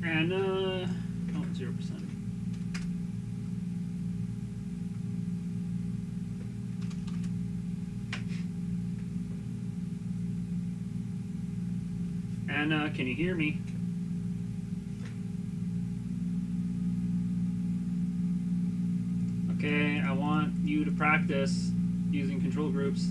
And, 0%. And, can you hear me? Okay, I want you to practice using control groups.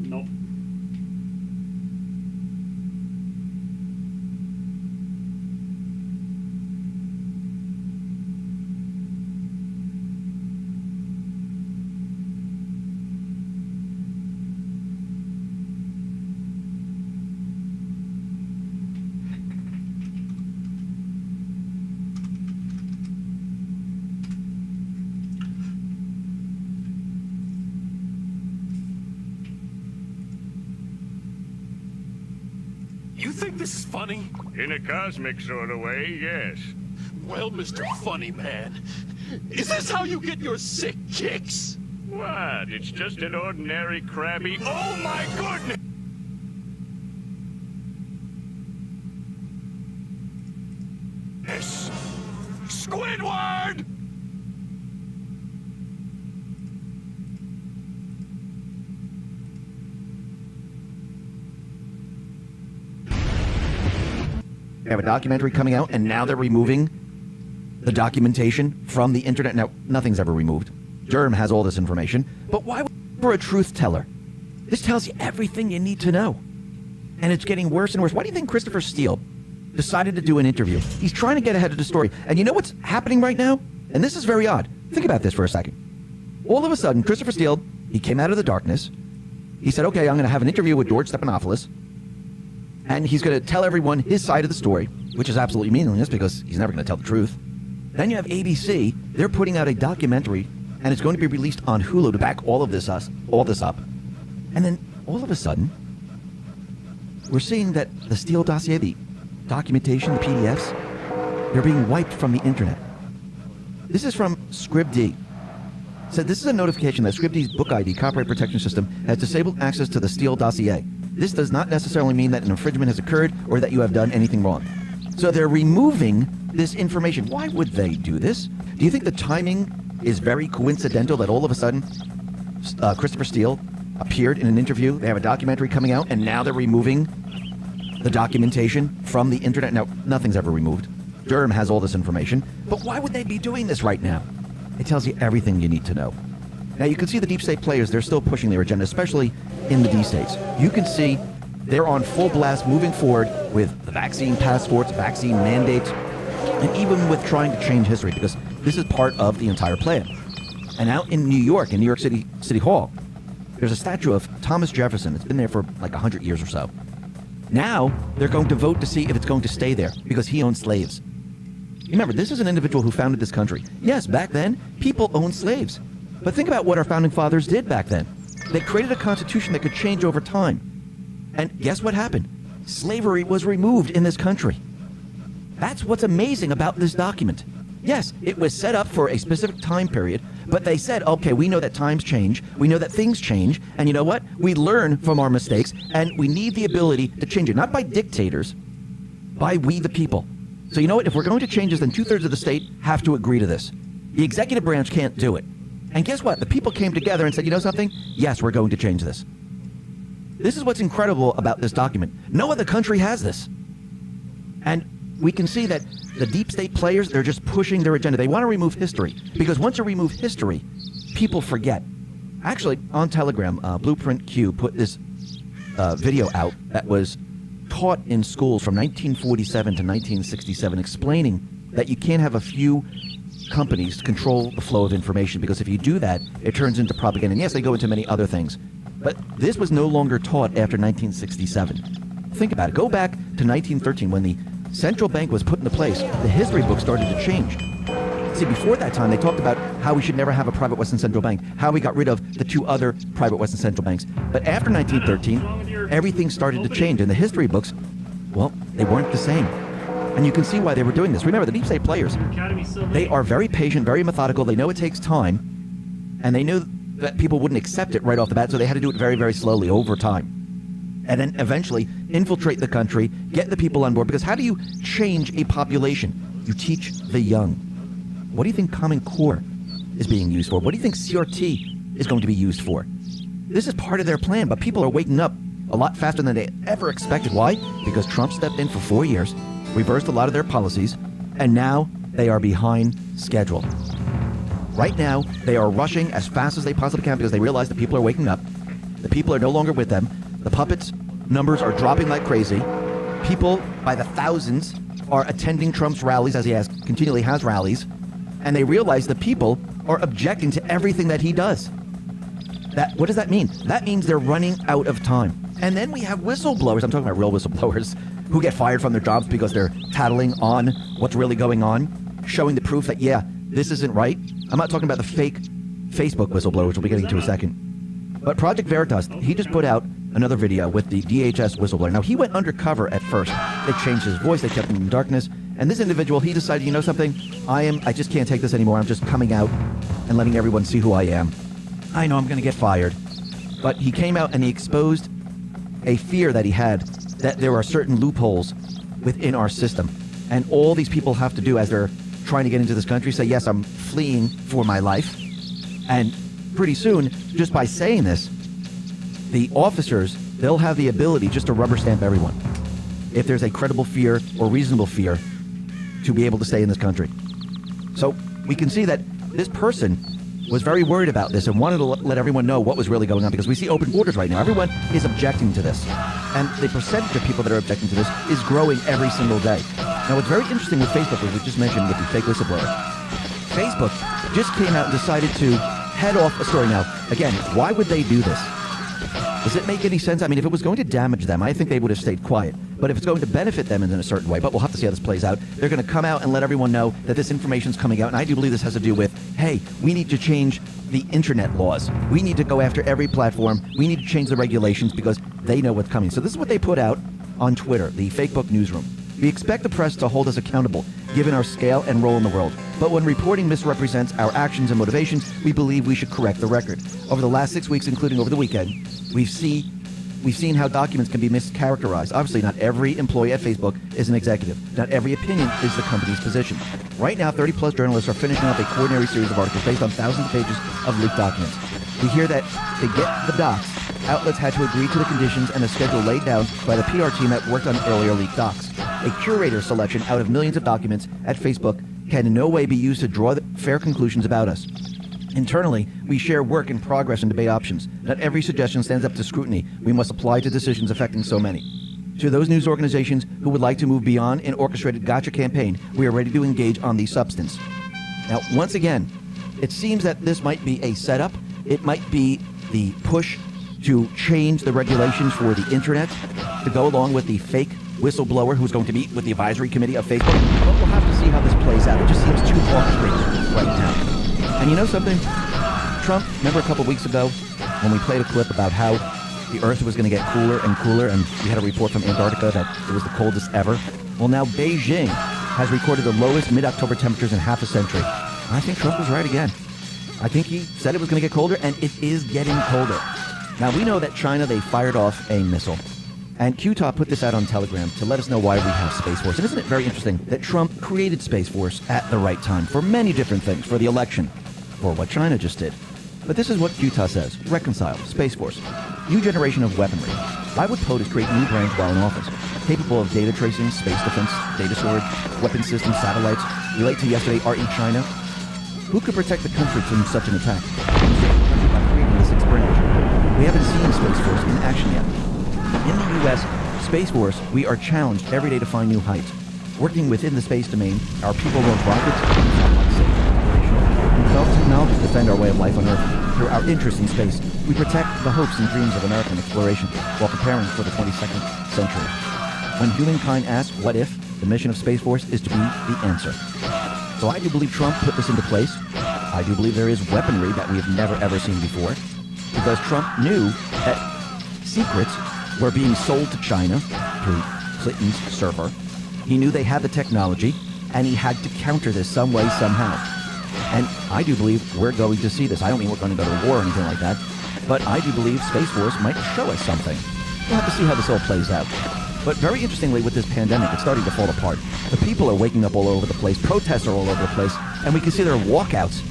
Nope. You think this is funny? In a cosmic sort of way, yes. Well, Mr. Funny Man, is this how you get your sick kicks? What? It's just an ordinary crabby... Oh my goodness! Squidward! They have a documentary coming out, and now they're removing the documentation from the internet. Now, nothing's ever removed. Durham has all this information. But why would for a truth teller? This tells you everything you need to know. And it's getting worse and worse. Why do you think Christopher Steele decided to do an interview? He's trying to get ahead of the story. And you know what's happening right now? And this is very odd. Think about this for a second. All of a sudden, Christopher Steele, he came out of the darkness. He said, okay, I'm going to have an interview with George Stephanopoulos. And he's going to tell everyone his side of the story, which is absolutely meaningless because he's never going to tell the truth. Then you have ABC. They're putting out a documentary, and it's going to be released on Hulu to back all this up. And then all of a sudden, we're seeing that the Steele dossier, the documentation, the PDFs, they're being wiped from the internet. This is from ScribD. Said this is a notification that ScribD's Book ID copyright protection system has disabled access to the Steele dossier. This does not necessarily mean that an infringement has occurred or that you have done anything wrong. So they're removing this information. Why would they do this? Do you think the timing is very coincidental that all of a sudden Christopher Steele appeared in an interview? They have a documentary coming out, and now they're removing the documentation from the internet. Now, nothing's ever removed. Durham has all this information. But why would they be doing this right now? It tells you everything you need to know. Now, you can see the deep state players, they're still pushing their agenda, especially in the D states. You can see they're on full blast moving forward with the vaccine passports, vaccine mandates, and even with trying to change history, because this is part of the entire plan. And out in New York City Hall, there's a statue of Thomas Jefferson. It's been there for like 100 years or so. Now, they're going to vote to see if it's going to stay there, because he owned slaves. Remember, this is an individual who founded this country. Yes, back then, people owned slaves. But think about what our founding fathers did back then. They created a constitution that could change over time. And guess what happened? Slavery was removed in this country. That's what's amazing about this document. Yes, it was set up for a specific time period, but they said, okay, we know that times change, we know that things change, and you know what? We learn from our mistakes, and we need the ability to change it, not by dictators, by we the people. So you know what? If we're going to change this, then 2/3 of the state have to agree to this. The executive branch can't do it. And guess what? The people came together and said, you know something? Yes, we're going to change this. This is what's incredible about this document. No other country has this. And we can see that the deep state players, they're just pushing their agenda. They want to remove history, because once you remove history, people forget. Actually, on Telegram, Blueprint Q put this video out that was taught in schools from 1947 to 1967, explaining that you can't have a few companies control the flow of information, because if you do that, it turns into propaganda. And yes, they go into many other things. But this was no longer taught after 1967. Think about it. Go back to 1913 when the central bank was put into place. The history book started to change. See, before that time, they talked about how we should never have a private Western central bank, how we got rid of the two other private Western central banks. But after 1913, everything started to change, and the history books, well, they weren't the same. And you can see why they were doing this. Remember, the deep state players, they are very patient, very methodical. They know it takes time, and they knew that people wouldn't accept it right off the bat, so they had to do it very, very slowly over time. And then eventually infiltrate the country, get the people on board, because how do you change a population? You teach the young. What do you think Common Core is being used for? What do you think CRT is going to be used for? This is part of their plan, but people are waking up a lot faster than they ever expected. Why? Because Trump stepped in for 4 years, reversed a lot of their policies, and now they are behind schedule. Right now, they are rushing as fast as they possibly can because they realize the people are waking up. The people are no longer with them. The puppets' numbers are dropping like crazy. People by the thousands are attending Trump's rallies, as he continually has rallies, and they realize the people are objecting to everything that he does. What does that mean? That means they're running out of time. And then we have whistleblowers. I'm talking about real whistleblowers who get fired from their jobs because they're tattling on what's really going on, showing the proof that, yeah, this isn't right. I'm not talking about the fake Facebook whistleblowers, which we'll be getting to in a second. But Project Veritas, he just put out another video with the DHS whistleblower. Now, he went undercover at first. They changed his voice. They kept him in darkness. And this individual, he decided, you know something? I just can't take this anymore. I'm just coming out and letting everyone see who I am. I know I'm going to get fired. But he came out and he exposed a fear that he had that there are certain loopholes within our system. And all these people have to do as they're trying to get into this country, say, yes, I'm fleeing for my life. And pretty soon, just by saying this, the officers, they'll have the ability just to rubber stamp everyone if there's a credible fear or reasonable fear to be able to stay in this country. So we can see that this person was very worried about this and wanted to let everyone know what was really going on, because we see open borders right now. Everyone is objecting to this. And the percentage of people that are objecting to this is growing every single day. Now, what's very interesting with Facebook, as we just mentioned with the fake whistleblower, Facebook just came out and decided to head off a story. Now, again, why would they do this? Does it make any sense? I mean, if it was going to damage them, I think they would have stayed quiet. But if it's going to benefit them in a certain way, but we'll have to see how this plays out, they're going to come out and let everyone know that this information is coming out. And I do believe this has to do with, hey, we need to change the internet laws. We need to go after every platform. We need to change the regulations because they know what's coming. So this is what they put out on Twitter, the Facebook newsroom. We expect the press to hold us accountable, given our scale and role in the world. But when reporting misrepresents our actions and motivations, we believe we should correct the record. Over the last 6 weeks, including over the weekend, we've seen how documents can be mischaracterized. Obviously, not every employee at Facebook is an executive. Not every opinion is the company's position. Right now, 30-plus journalists are finishing up a coordinary series of articles based on thousands of pages of leaked documents. We hear that to get the docs, outlets had to agree to the conditions and the schedule laid down by the PR team that worked on earlier leaked docs. A curator selection out of millions of documents at Facebook can in no way be used to draw fair conclusions about us. Internally, we share work in progress and debate options. Not every suggestion stands up to scrutiny. We must apply to decisions affecting so many. To those news organizations who would like to move beyond an orchestrated gotcha campaign, we are ready to engage on the substance. Now, once again, it seems that this might be a setup. It might be the push to change the regulations for the internet to go along with the fake whistleblower who's going to meet with the advisory committee of Facebook. But we'll have to see how this plays out. It just seems too orchestrated right now. And you know something? Trump, remember a couple weeks ago when we played a clip about how the Earth was going to get cooler and cooler, and we had a report from Antarctica that it was the coldest ever? Well, now Beijing has recorded the lowest mid-October temperatures in half a century. I think Trump was right again. I think he said it was going to get colder, and it is getting colder. Now, we know that China, they fired off a missile. And QTOP put this out on Telegram to let us know why we have Space Force. And isn't it very interesting that Trump created Space Force at the right time for many different things, for the election, for what China just did. But this is what Utah says. Reconcile, Space Force. New generation of weaponry. Why would POTUS create new branch while in office? Capable of data tracing, space defense, data storage, weapon systems, satellites, relate to yesterday art in China? Who could protect the country from such an attack? By creating the sixth branch. We haven't seen Space Force in action yet. In the U.S. Space Force, we are challenged every day to find new heights. Working within the space domain, our people build rockets and develop technology to defend our way of life on Earth. Through our interest in space, we protect the hopes and dreams of American exploration while preparing for the 22nd century. When humankind asks, what if, the mission of Space Force is to be the answer. So I do believe Trump put this into place. I do believe there is weaponry that we have never ever seen before. Because Trump knew that secrets were being sold to China through Clinton's server. He knew they had the technology, and he had to counter this some way, somehow. And I do believe we're going to see this. I don't mean we're going to go to war or anything like that, but I do believe Space Force might show us something. We'll have to see how this all plays out. But very interestingly, with this pandemic, it's starting to fall apart. The people are waking up all over the place. Protests are all over the place. And we can see there are walkouts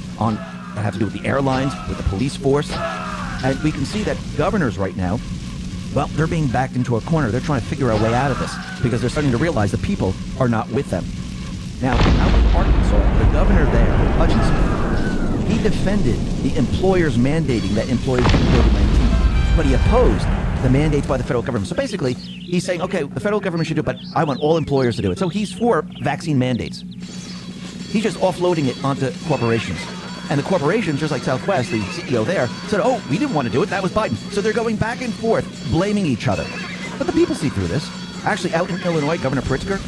that have to do with the airlines, with the police force. And we can see that governors right now, well, they're being backed into a corner. They're trying to figure a way out of this because they're starting to realize the people are not with them. Now, out in Arkansas, the governor there, Hutchinson, he defended the employers mandating that employees get COVID-19, but he opposed the mandates by the federal government. So basically, he's saying, okay, the federal government should do it, but I want all employers to do it. So he's for vaccine mandates. He's just offloading it onto corporations. And the corporations, just like Southwest, the CEO there, said, oh, we didn't want to do it. That was Biden. So they're going back and forth, blaming each other. But the people see through this. Actually, out in Illinois, Governor Pritzker,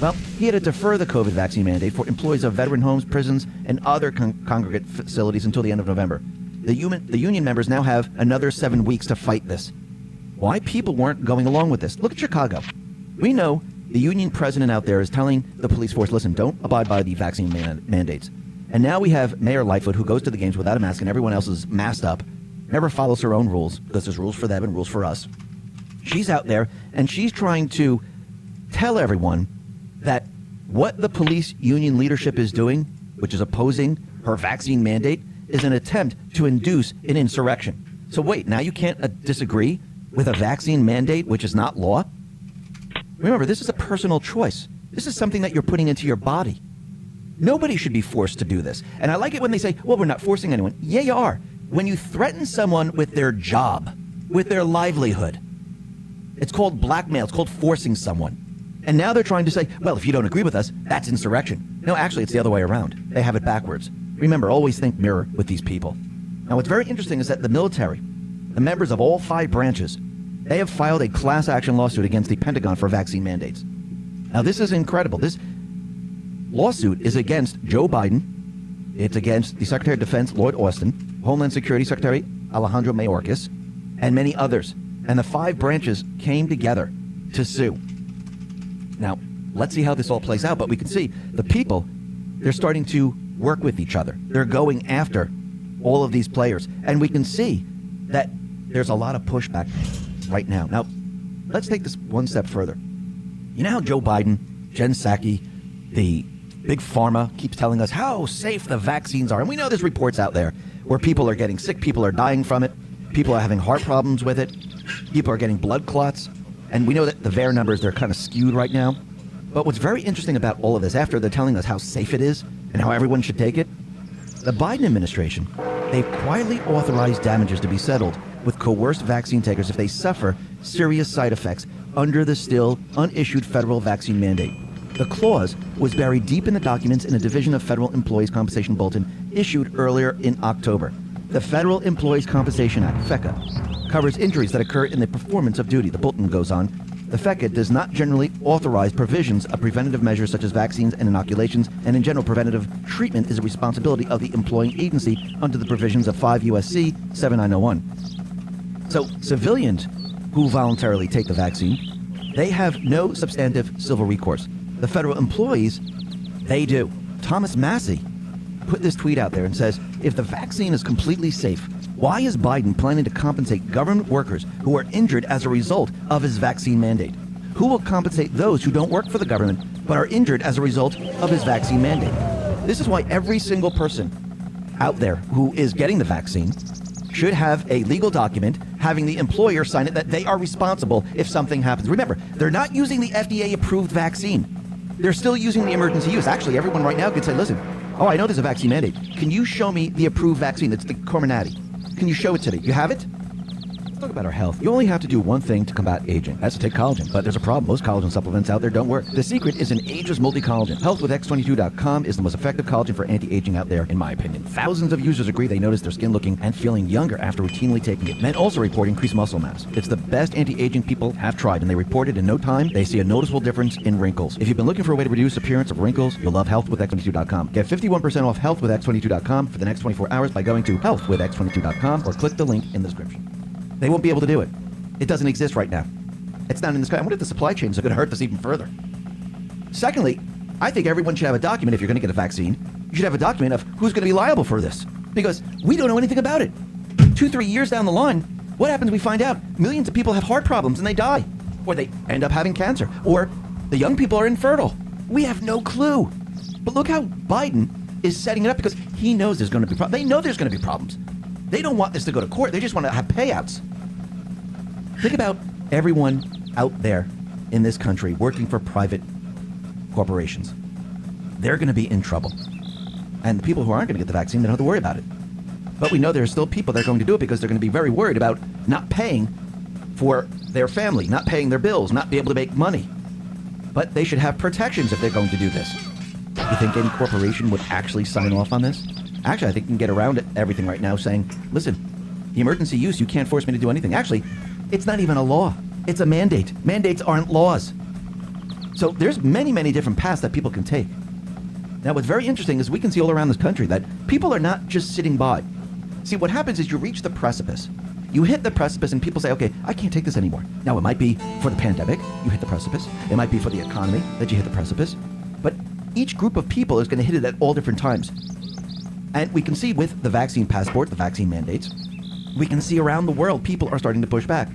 well, he had to defer the COVID vaccine mandate for employees of veteran homes, prisons, and other congregate facilities until the end of November. The union members now have another 7 weeks to fight this. Why people weren't going along with this? Look at Chicago. We know the union president out there is telling the police force, listen, don't abide by the vaccine mandates. And now we have Mayor Lightfoot, who goes to the games without a mask and everyone else is masked up, never follows her own rules because there's rules for them and rules for us. She's out there and she's trying to tell everyone that what the police union leadership is doing, which is opposing her vaccine mandate, is an attempt to induce an insurrection. So wait, now you can't disagree with a vaccine mandate, which is not law? Remember, this is a personal choice. This is something that you're putting into your body. Nobody should be forced to do this. And I like it when they say, well, we're not forcing anyone. Yeah, you are. When you threaten someone with their job, with their livelihood, it's called blackmail. It's called forcing someone. And now they're trying to say, well, if you don't agree with us, that's insurrection. No, actually, it's the other way around. They have it backwards. Remember, always think mirror with these people. Now, what's very interesting is that the military, the members of all 5 branches, they have filed a class action lawsuit against the Pentagon for vaccine mandates. Now, this is incredible. This lawsuit is against Joe Biden. It's against the Secretary of Defense, Lloyd Austin, Homeland Security Secretary Alejandro Mayorkas, and many others. And the 5 branches came together to sue. Now, let's see how this all plays out. But we can see the people, they're starting to work with each other. They're going after all of these players. And we can see that there's a lot of pushback right now. Now, let's take this one step further. You know how Joe Biden, Jen Psaki, the big pharma keeps telling us how safe the vaccines are. And we know there's reports out there where people are getting sick, people are dying from it, people are having heart problems with it, people are getting blood clots. And we know that the VAERS numbers, they're kind of skewed right now. But what's very interesting about all of this, after they're telling us how safe it is and how everyone should take it, the Biden administration, they've quietly authorized damages to be settled with coerced vaccine takers if they suffer serious side effects under the still unissued federal vaccine mandate. The clause was buried deep in the documents in a Division of Federal Employees Compensation Bulletin issued earlier in October. The Federal Employees Compensation Act, FECA, covers injuries that occur in the performance of duty. The bulletin goes on. The FECA does not generally authorize provisions of preventative measures such as vaccines and inoculations, and in general, preventative treatment is a responsibility of the employing agency under the provisions of 5 U.S.C. 7901. So civilians who voluntarily take the vaccine, they have no substantive civil recourse. The federal employees, they do. Thomas Massey put this tweet out there and says, if the vaccine is completely safe, why is Biden planning to compensate government workers who are injured as a result of his vaccine mandate? Who will compensate those who don't work for the government but are injured as a result of his vaccine mandate? This is why every single person out there who is getting the vaccine should have a legal document having the employer sign it that they are responsible if something happens. Remember, they're not using the FDA-approved vaccine. They're still using the emergency use. Actually, everyone right now could say, listen, oh, I know there's a vaccine mandate. Can you show me the approved vaccine? It's the Comirnaty. Can you show it to me? You have it? Let's talk about our health. You only have to do one thing to combat aging. That's to take collagen. But there's a problem. Most collagen supplements out there don't work. The secret is an ageless multi-collagen. Healthwithx22.com is the most effective collagen for anti-aging out there, in my opinion. Thousands of users agree they notice their skin looking and feeling younger after routinely taking it. Men also report increased muscle mass. It's the best anti-aging people have tried, and they reported in no time they see a noticeable difference in wrinkles. If you've been looking for a way to reduce appearance of wrinkles, you'll love healthwithx22.com. Get 51% off healthwithx22.com for the next 24 hours by going to healthwithx22.com or click the link in the description. They won't be able to do it. It doesn't exist right now. It's not in the sky. I wonder if the supply chains are going to hurt this even further. Secondly, I think everyone should have a document if you're going to get a vaccine. You should have a document of who's going to be liable for this. Because we don't know anything about it. 2-3 years down the line, what happens? We find out millions of people have heart problems and they die. Or they end up having cancer. Or the young people are infertile. We have no clue. But look how Biden is setting it up because he knows there's going to be problems. They know there's going to be problems. They don't want this to go to court. They just want to have payouts. Think about everyone out there in this country working for private corporations. They're going to be in trouble. And the people who aren't going to get the vaccine, they don't have to worry about it. But we know there are still people that are going to do it because they're going to be very worried about not paying for their family, not paying their bills, not be able to make money. But they should have protections if they're going to do this. You think any corporation would actually sign off on this? Actually, I think you can get around it, everything right now saying, listen, the emergency use, you can't force me to do anything. Actually, it's not even a law. It's a mandate. Mandates aren't laws. So there's many, many different paths that people can take. Now, what's very interesting is we can see all around this country that people are not just sitting by. See, what happens is you reach the precipice. You hit the precipice and people say, okay, I can't take this anymore. Now, it might be for the pandemic, you hit the precipice. It might be for the economy that you hit the precipice. But each group of people is going to hit it at all different times. And we can see with the vaccine passport, the vaccine mandates, we can see around the world people are starting to push back.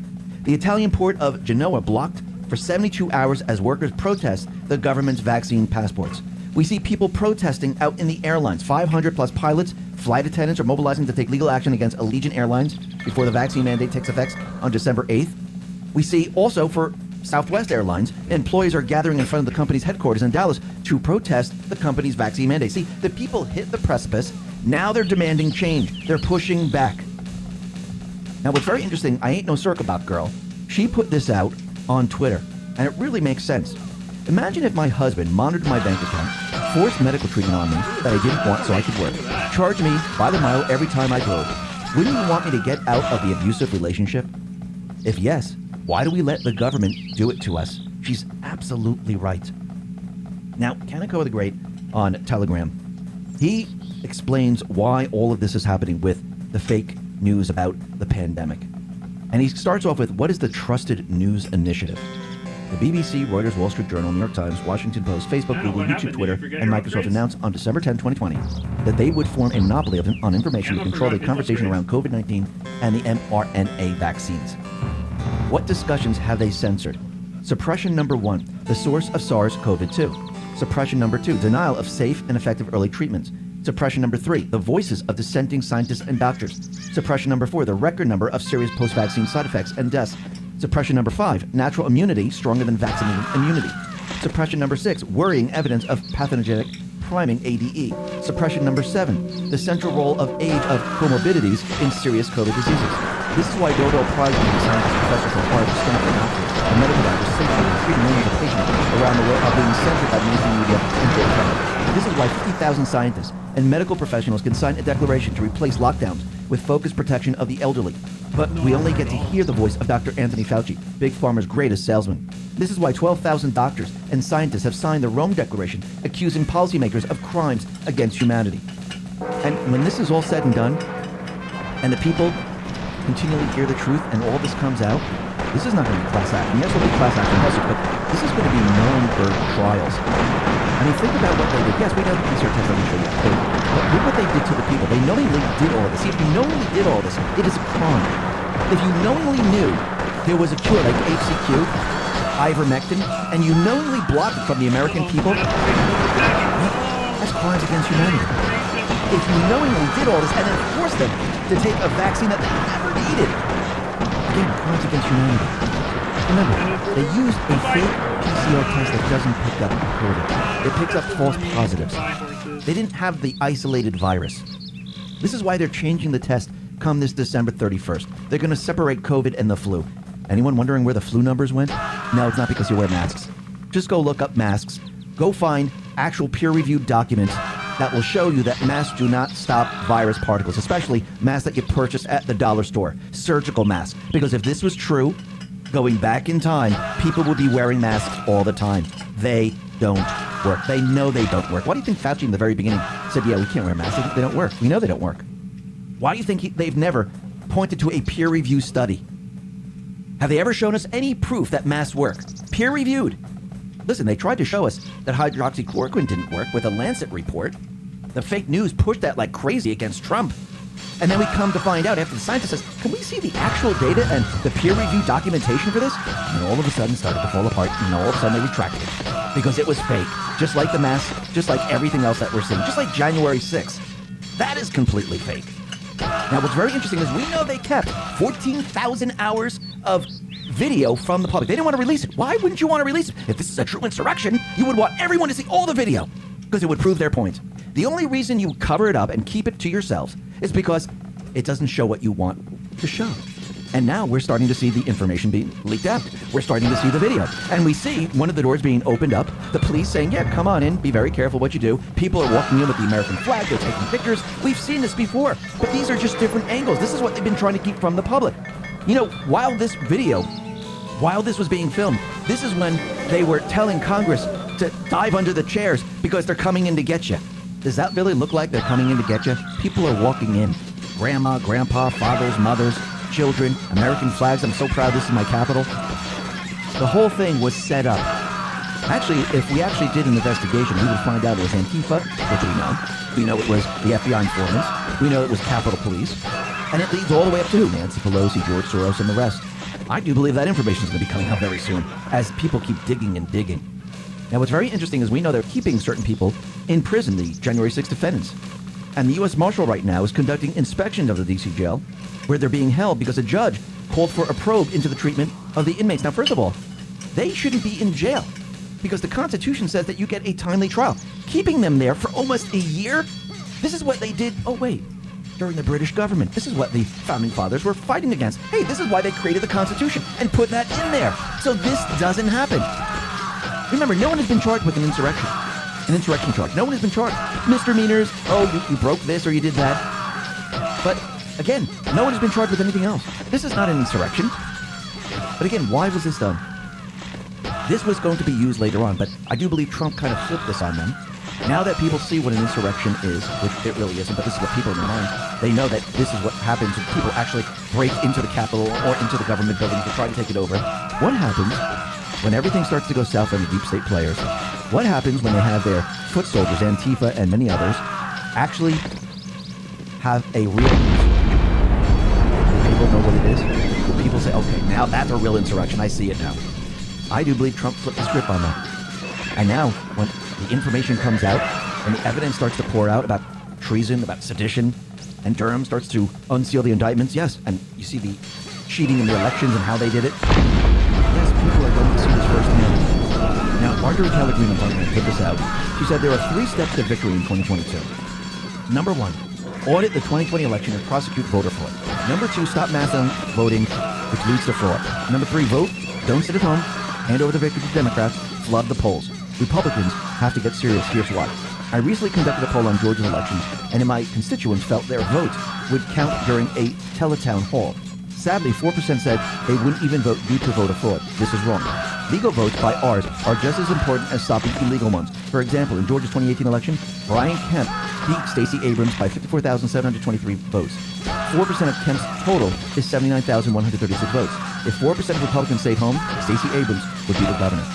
The Italian port of Genoa blocked for 72 hours as workers protest the government's vaccine passports. We see people protesting out in the airlines. 500 plus pilots, flight attendants are mobilizing to take legal action against Allegiant Airlines before the vaccine mandate takes effect on December 8th. We see also for Southwest Airlines, employees are gathering in front of the company's headquarters in Dallas to protest the company's vaccine mandate. See, the people hit the precipice. Now they're demanding change. They're pushing back. Now, what's very interesting, I ain't no circlebout girl. She put this out on Twitter, and it really makes sense. Imagine if my husband monitored my bank account, forced medical treatment on me that I didn't want so I could work, charged me by the mile every time I drove. Wouldn't you want me to get out of the abusive relationship? If yes, why do we let the government do it to us? She's absolutely right. Now, Kaneko the Great on Telegram, he explains why all of this is happening with the fake news about the pandemic. And he starts off with, what is the Trusted News Initiative? The BBC, Reuters, Wall Street Journal, New York Times, Washington Post, Facebook, Google, YouTube, Twitter, and Microsoft announced on December 10, 2020, that they would form a monopoly on information to control the conversation around COVID-19 and the mRNA vaccines. What discussions have they censored? Suppression number 1, the source of SARS-CoV-2. Suppression number 2, denial of safe and effective early treatments. Suppression number 3, the voices of dissenting scientists and doctors. Suppression number 4, the record number of serious post-vaccine side effects and deaths. Suppression number 5, natural immunity stronger than vaccinated immunity. Suppression number 6, worrying evidence of pathogenic priming ADE. Suppression number 7, the central role of age of comorbidities in serious COVID diseases. This is why Nobel Prize-winning scientists, professors from Harvard, Stanford, and Oxford, and medical doctors safely treating millions of patients around the world are being censored by mainstream media and big pharma. This is why 50,000 scientists and medical professionals can sign a declaration to replace lockdowns with focused protection of the elderly. But we only get to hear the voice of Dr. Anthony Fauci, Big Pharma's greatest salesman. This is why 12,000 doctors and scientists have signed the Rome Declaration accusing policymakers of crimes against humanity. And when this is all said and done, and the people continually hear the truth and all this comes out, this is not going to be class action. Yes, it'll be class action lawsuits, but this is going to be Nuremberg trials. I mean, think about what they did. Yes, we know the PCR test doesn't show you anything, but look what they did to the people. They knowingly did all this. See, if you knowingly did all this, it is a crime. If you knowingly knew there was a cure like HCQ, ivermectin, and you knowingly blocked it from the American people, that's crimes against humanity. if you knowingly did all this and then forced them to take a vaccine that they never needed. Again, crimes against humanity. Remember, they used a fake PCR test that doesn't pick up COVID. It picks up false positives. They didn't have the isolated virus. This is why they're changing the test come this December 31st. They're going to separate COVID and the flu. Anyone wondering where the flu numbers went? No, it's not because you wear masks. Just go look up masks. Go find actual peer-reviewed documents that will show you that masks do not stop virus particles, especially masks that you purchase at the dollar store, surgical masks. Because if this was true, going back in time, people would be wearing masks all the time. They don't work. They know they don't work. Why do you think Fauci in the very beginning said, yeah, we can't wear masks? They don't work. We know they don't work. Why do you think they've never pointed to a peer-reviewed study? Have they ever shown us any proof that masks work? Peer-reviewed. Listen, they tried to show us that hydroxychloroquine didn't work with a Lancet report. The fake news pushed that like crazy against Trump. And then we come to find out after the scientist says, can we see the actual data and the peer-reviewed documentation for this? And all of a sudden started to fall apart, and all of a sudden they retracted it. Because it was fake. Just like the mask, just like everything else that we're seeing. Just like January 6th. That is completely fake. Now, what's very interesting is we know they kept 14,000 hours of video from the public. They didn't want to release it. Why wouldn't you want to release it? If this is a true insurrection, you would want everyone to see all the video because it would prove their point. The only reason you cover it up and keep it to yourselves is because it doesn't show what you want to show. And now we're starting to see the information being leaked out. We're starting to see the video. And we see one of the doors being opened up, the police saying, yeah, come on in, be very careful what you do. People are walking in with the American flag, they're taking pictures. We've seen this before, but these are just different angles. This is what they've been trying to keep from the public. You know, while this was being filmed, this is when they were telling Congress to dive under the chairs because they're coming in to get you. Does that really look like they're coming in to get you? People are walking in. Grandma, grandpa, fathers, mothers, children, American flags. I'm so proud this is my capital. The whole thing was set up. Actually, if we actually did an investigation, we would find out it was Antifa, which we know. We know it was the FBI informants. We know it was Capitol Police. And it leads all the way up to who? Nancy Pelosi, George Soros, and the rest. I do believe that information is going to be coming out very soon as people keep digging and digging. Now, what's very interesting is we know they're keeping certain people in prison, the January 6th defendants. And the U.S. Marshal right now is conducting inspection of the D.C. jail where they're being held because a judge called for a probe into the treatment of the inmates. Now, first of all, they shouldn't be in jail because the Constitution says that you get a timely trial. Keeping them there for almost a year? This is what they did. Oh, wait. During the British government. This is what the founding fathers were fighting against. Hey, this is why they created the Constitution and put that in there. So this doesn't happen. Remember, no one has been charged with an insurrection charge. No one has been charged. Misdemeanors, oh, you broke this or you did that. But again, no one has been charged with anything else. This is not an insurrection. But again, why was this done? This was going to be used later on, but I do believe Trump kind of flipped this on them. Now that people see what an insurrection is, which it really isn't, but this is what people in their mind, they know that this is what happens when people actually break into the Capitol or into the government buildings to try to take it over. What happens when everything starts to go south on the deep state players? What happens when they have their foot soldiers, Antifa and many others, actually have a real people know what it is? When people say, okay, now that's a real insurrection. I see it now. I do believe Trump flipped the script on that. And now, when the information comes out and the evidence starts to pour out about treason, about sedition, and Durham starts to unseal the indictments, yes, and you see the cheating in the elections and how they did it, yes, people are going to see this firsthand. Now, Marjorie Taylor Greene, I'm going to put this out. She said there are 3 steps to victory in 2022. Number 1, audit the 2020 election and prosecute voter fraud. Number 2, stop mass voting, which leads to fraud. Number 3, vote, don't sit at home, hand over the victory to Democrats, flood the polls. Republicans have to get serious. Here's why. I recently conducted a poll on Georgia's elections, and my constituents felt their votes would count during a teletown hall. Sadly, 4% said they wouldn't even vote due to voter fraud. This is wrong. Legal votes by ours are just as important as stopping illegal ones. For example, in Georgia's 2018 election, Brian Kemp beat Stacey Abrams by 54,723 votes. 4% of Kemp's total is 79,136 votes. If 4% of Republicans stayed home, Stacey Abrams would be the governor.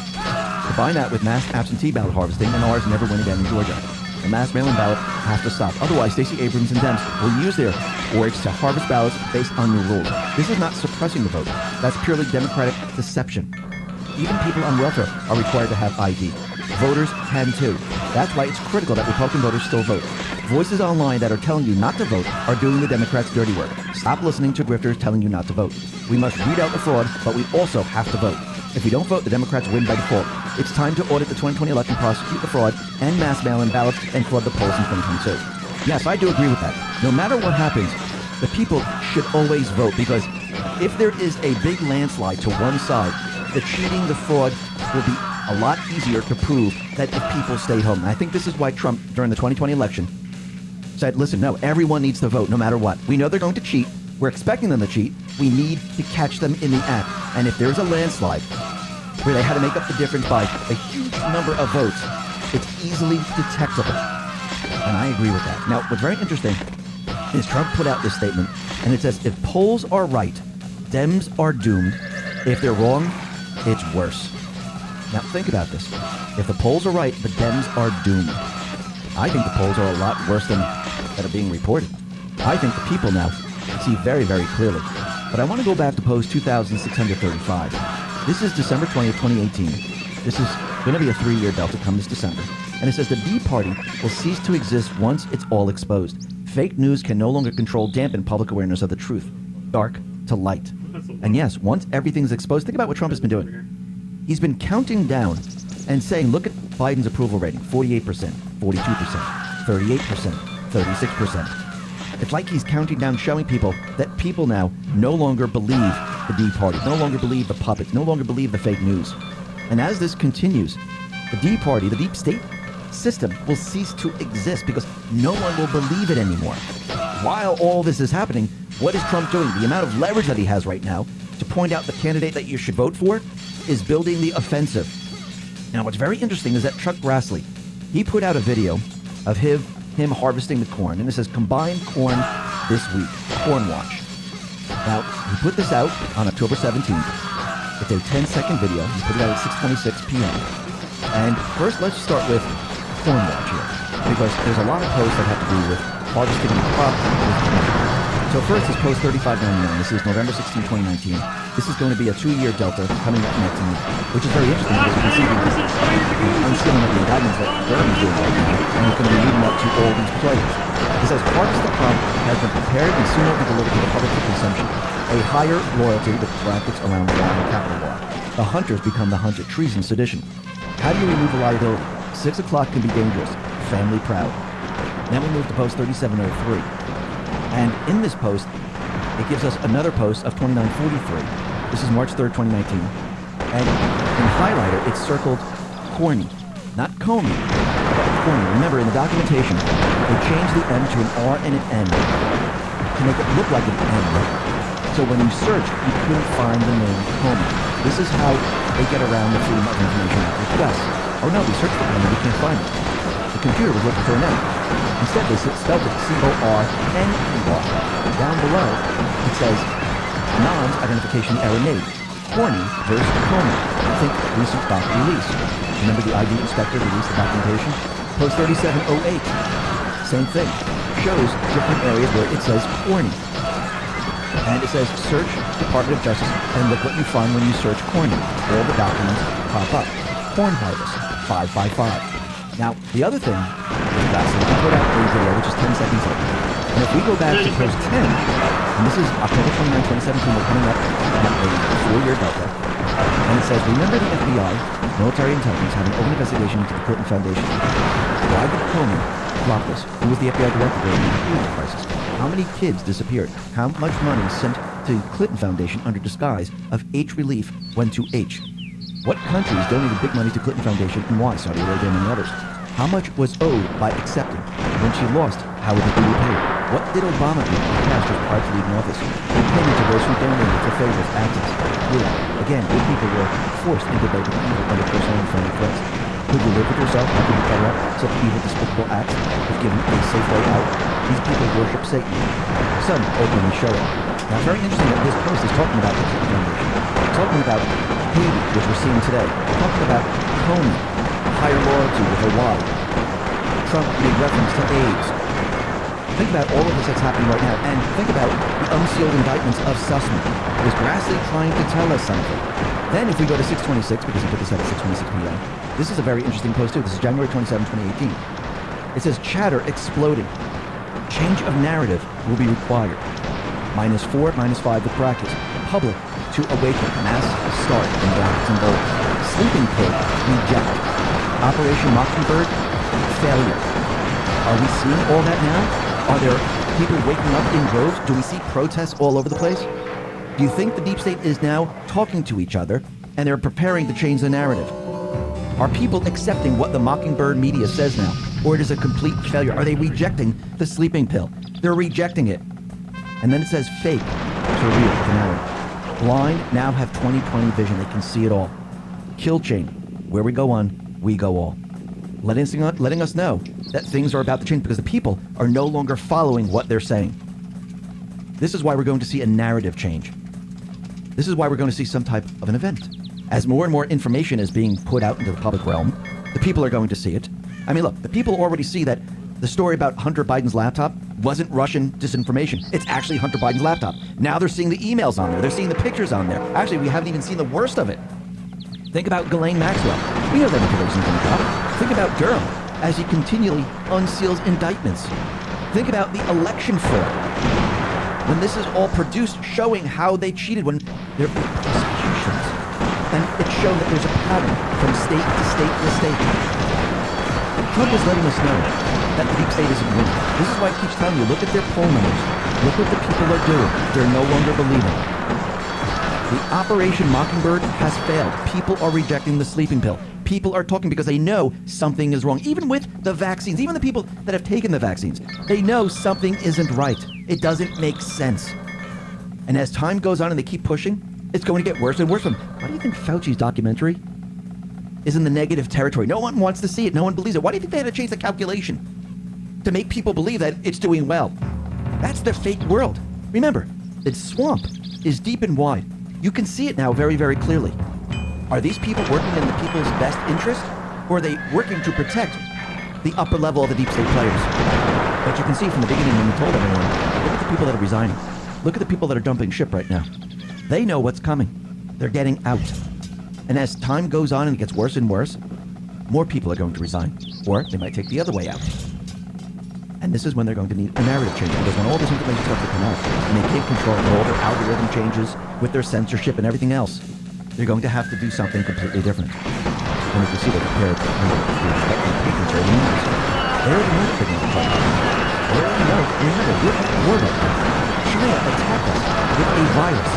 Combine that with mass absentee ballot harvesting, and ours never win again in Georgia. The mass mail-in ballot has to stop. Otherwise, Stacey Abrams and Dems will use their words to harvest ballots based on your rules. This is not suppressing the vote. That's purely Democratic deception. Even people on welfare are required to have ID. Voters can too. That's why it's critical that Republican voters still vote. voices online that are telling you not to vote are doing the Democrats' dirty work. Stop listening to grifters telling you not to vote. We must weed out the fraud, but we also have to vote. If we don't vote, the Democrats win by default. It's time to audit the 2020 election, prosecute the fraud, and mass mail-in ballots, and flood the polls in 2022. Yes, I do agree with that. No matter what happens, the people should always vote, because if there is a big landslide to one side, the cheating, the fraud will be a lot easier to prove that if people stay home. And I think this is why Trump, during the 2020 election, said, listen, no, everyone needs to vote no matter what. We know they're going to cheat. We're expecting them to cheat. We need to catch them in the act. And if there's a landslide where they had to make up the difference by a huge number of votes, it's easily detectable. And I agree with that. Now, what's very interesting is Trump put out this statement, and it says, if polls are right, Dems are doomed. If they're wrong, it's worse. Now, think about this. If the polls are right, the Dems are doomed. I think the polls are a lot worse than that are being reported. I think the people now see very, very clearly. But I want to go back to post 2635. This is December 20th, 2018. This is going to be a 3-year delta come this December. And it says the D Party will cease to exist once it's all exposed. Fake news can no longer control, dampen public awareness of the truth. Dark to light. And yes, once everything's exposed, think about what Trump has been doing. He's been counting down and saying, look at Biden's approval rating, 48%, 42%, 38%, 36%. It's like he's counting down, showing people that people now no longer believe the D Party, no longer believe the puppets, no longer believe the fake news. And as this continues, the D Party, the deep state system, will cease to exist because no one will believe it anymore. While all this is happening, what is Trump doing? The amount of leverage that he has right now to point out the candidate that you should vote for is building the offensive. Now, what's very interesting is that Chuck Grassley, he put out a video of him harvesting the corn, and it says, combined corn this week, corn watch. Now, he put this out on October 17th. It's a 10-second video. He put it out at 6:26 p.m. And first, let's start with corn watch here, because there's a lot of posts that have to do with harvesting the crop. So first is post 3599. This is November 16, 2019. This is going to be a 2-year delta coming up next week, which is very interesting because you can see the unsealing of the indictments that Durham's doing right now, and it's going to be leading up to all these players. It says, harvest the crop has been prepared and soon will be delivered to the public for consumption. A higher loyalty with brackets around the law and capital law. The hunters become the hunted. Treason, sedition. How do you remove the liability? 6 o'clock can be dangerous. Family proud. Then we move to post 3703. And in this post, it gives us another post of 2943. This is March 3rd, 2019. And in highlighter, it's circled corny. Not Comey, but corny. Remember, in the documentation, they changed the M to an R and an N to make it look like an N. So when you search, you couldn't find the name Comey. This is how they get around the Freedom of Information Act requests. Oh no, we searched for Comey, we can't find it. The computer was looking for an N. Instead, they spelled it C-O-R-N-E-Y. Down below, it says, non-identification error made. Corny versus Comey. Think recent doc release. Remember the ID inspector released the documentation? Post 3708. Same thing. Shows different areas where it says corny. And it says, search Department of Justice, and look what you find when you search corny. All the documents pop up. Corn harvest, 555. Now, the other thing is that we put out a video, which is 10 seconds long. And if we go back to post 10, and this is October 29, 2017, we're coming up on a 4-year delta. And it says, remember the FBI, military intelligence, had an open investigation into the Clinton Foundation. Why did Comey flop this? Who was the FBI director during the Cuban crisis? How many kids disappeared? How much money sent to the Clinton Foundation under disguise of H relief went to H? What countries donated big money to Clinton Foundation and why? Saudi Arabia, among others. How much was owed by accepting? When she lost, how would it be repaid? What did Obama do to pastors prior to leaving office? Payment to those who donated for favors, access. Yeah. Again, good people were forced into bed with evil under personal and family threats. Could you live with yourself? How could you cover up such evil, despicable acts if given a safe way out? These people worship Satan. Some openly show it. Now, it's very interesting that this post is talking about the Clinton Foundation. Talking about Haiti, which we're seeing today. Talking about Comey, higher loyalty with a Y. Trump made reference to AIDS. Think about all of this that's happening right now, and think about the unsealed indictments of Sussman. Is Grassley trying to tell us something? Then if we go to 626, because he put this out at 6:26 p.m., this is a very interesting post too. This is January 27, 2018. It says chatter exploding. Change of narrative will be required. -4, -5 with brackets. Public to awaken. Mass start in brackets and bold. Sleeping pill reject. Operation Mockingbird failure. Are we seeing all that now? Are there people waking up in droves? Do we see protests all over the place? Do you think the deep state is now talking to each other and they're preparing to change the narrative? Are people accepting what the Mockingbird media says now? Or it is a complete failure? Are they rejecting the sleeping pill? They're rejecting it. And then it says fake to real, the narrative. Blind now have 20/20 vision. They can see it all. Kill chain. Where we go on, we go all. Letting us know that things are about to change because the people are no longer following what they're saying. This is why we're going to see a narrative change. This is why we're going to see some type of an event. As more and more information is being put out into the public realm, the people are going to see it. I mean, look, the people already see that the story about Hunter Biden's laptop wasn't Russian disinformation. It's actually Hunter Biden's laptop. Now they're seeing the emails on there. They're seeing the pictures on there. Actually, we haven't even seen the worst of it. Think about Ghislaine Maxwell. We know that information's on the top. Think about Durham as he continually unseals indictments. Think about the election fraud. When this is all produced, showing how they cheated when there were prosecutions. And it's shown that there's a pattern from state to state to state. Trump is letting us know that the deep state isn't winning. This is why he keeps telling you, look at their poll numbers. Look what the people are doing. They're no longer believing. The Operation Mockingbird has failed. People are rejecting the sleeping pill. People are talking because they know something is wrong. Even with the vaccines, even the people that have taken the vaccines, they know something isn't right. It doesn't make sense. And as time goes on and they keep pushing, it's going to get worse and worse for them. Why do you think Fauci's documentary is in the negative territory? No one wants to see it. No one believes it. Why do you think they had to change the calculation to make people believe that it's doing well? That's the fake world. Remember, its swamp is deep and wide. You can see it now very, very clearly. Are these people working in the people's best interest, or are they working to protect the upper level of the deep state players? But you can see from the beginning when we told everyone, look at the people that are resigning. Look at the people that are dumping ship right now. They know what's coming. They're getting out. And as time goes on and it gets worse and worse, more people are going to resign. Or they might take the other way out. And this is when they're going to need a narrative change. Because when all this information starts to come out, and they take control of all their algorithm changes with their censorship and everything else, they're going to have to do something completely different. And as you see, they're prepared to take control of the news. They already know what they're going to talk about. They already know. Remember, we're at war right now. China attacked us with a virus.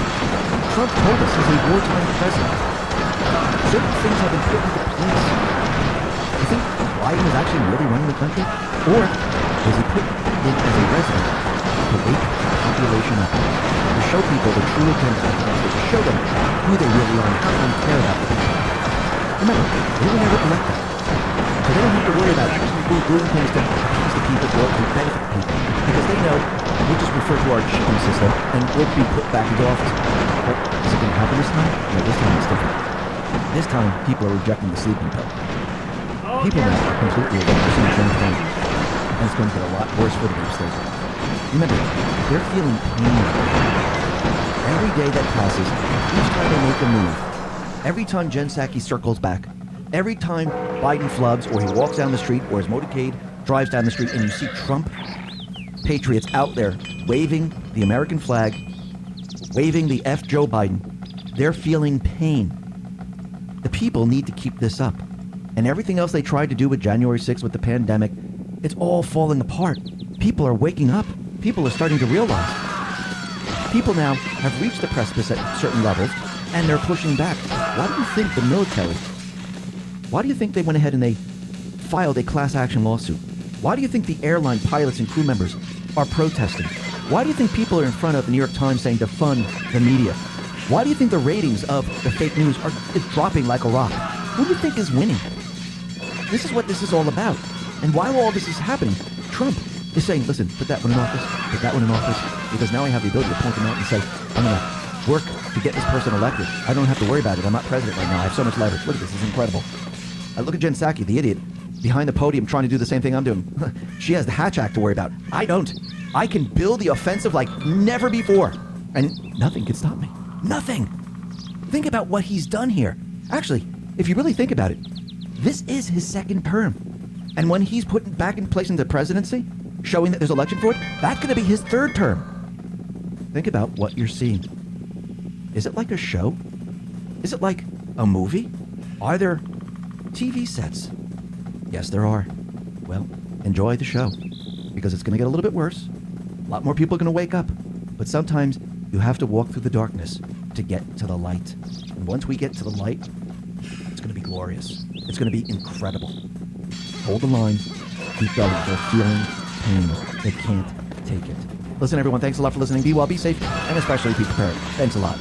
Trump told us he's a wartime president. Certain things have been put into place. Do you think Biden is actually really running the country? Or was he put in as a resident to wake the population up, to show people the true agenda, to show them who they really are and how they care about the people? Remember, they were never elected. So they don't have to worry about doing things to appease the people or to benefit the people. Because they know we'll just refer to our cheating system and we'll be put back into office. But is it going to happen this time? No, this time it's different. This time, people are rejecting the sleeping pill. People now are completely rejecting the same thing. And it's going to get a lot worse for the deep state. Remember, they're feeling pain. Every day that passes, each time they make a move, every time Jen Psaki circles back, every time Biden flubs or he walks down the street or his motorcade drives down the street and you see Trump patriots out there waving the American flag, waving the F Joe Biden, they're feeling pain. The people need to keep this up. And everything else they tried to do with January 6th with the pandemic, it's all falling apart. People are waking up. People are starting to realize. People now have reached the precipice at certain levels, and they're pushing back. Why do you think the military, why do you think they went ahead and they filed a class action lawsuit? Why do you think the airline pilots and crew members are protesting? Why do you think people are in front of the New York Times saying defund the media? Why do you think the ratings of the fake news is dropping like a rock? Who do you think is winning? This is what this is all about. And while all this is happening, Trump is saying, listen, put that one in office, put that one in office, because now I have the ability to point them out and say, I'm going to work to get this person elected. I don't have to worry about it. I'm not president right now. I have so much leverage. Look at this. This is incredible. Look at Jen Psaki, the idiot, behind the podium trying to do the same thing I'm doing. She has the Hatch Act to worry about. I don't. I can build the offensive like never before. And nothing can stop me. Nothing. Think about what he's done here. Actually, if you really think about it, this is his second term. And when he's put back in place in the presidency, showing that there's election for it, that's going to be his third term. Think about what you're seeing. Is it like a show? Is it like a movie? Are there TV sets? Yes, there are. Well, enjoy the show, because it's going to get a little bit worse. A lot more people are going to wake up. But sometimes you have to walk through the darkness to get to the light. And once we get to the light, it's going to be glorious. It's going to be incredible. Hold the line. Keep going. They're feeling pain. They can't take it. Listen, everyone, thanks a lot for listening. Be well, be safe, and especially be prepared. Thanks a lot.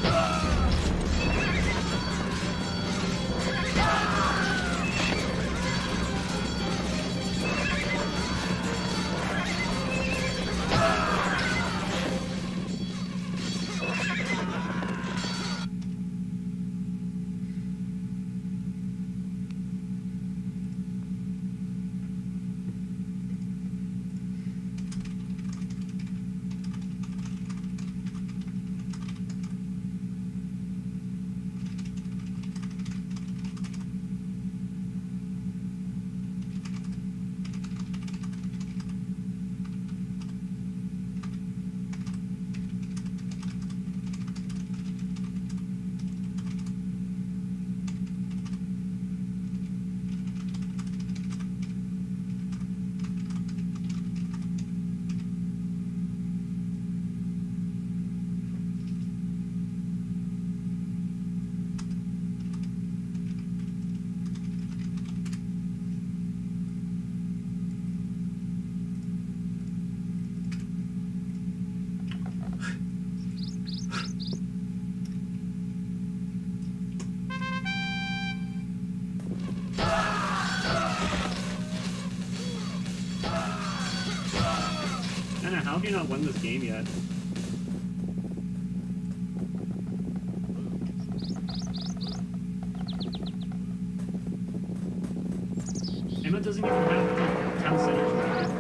Anna, how have you not won this game yet? Emma doesn't even have town centers around here.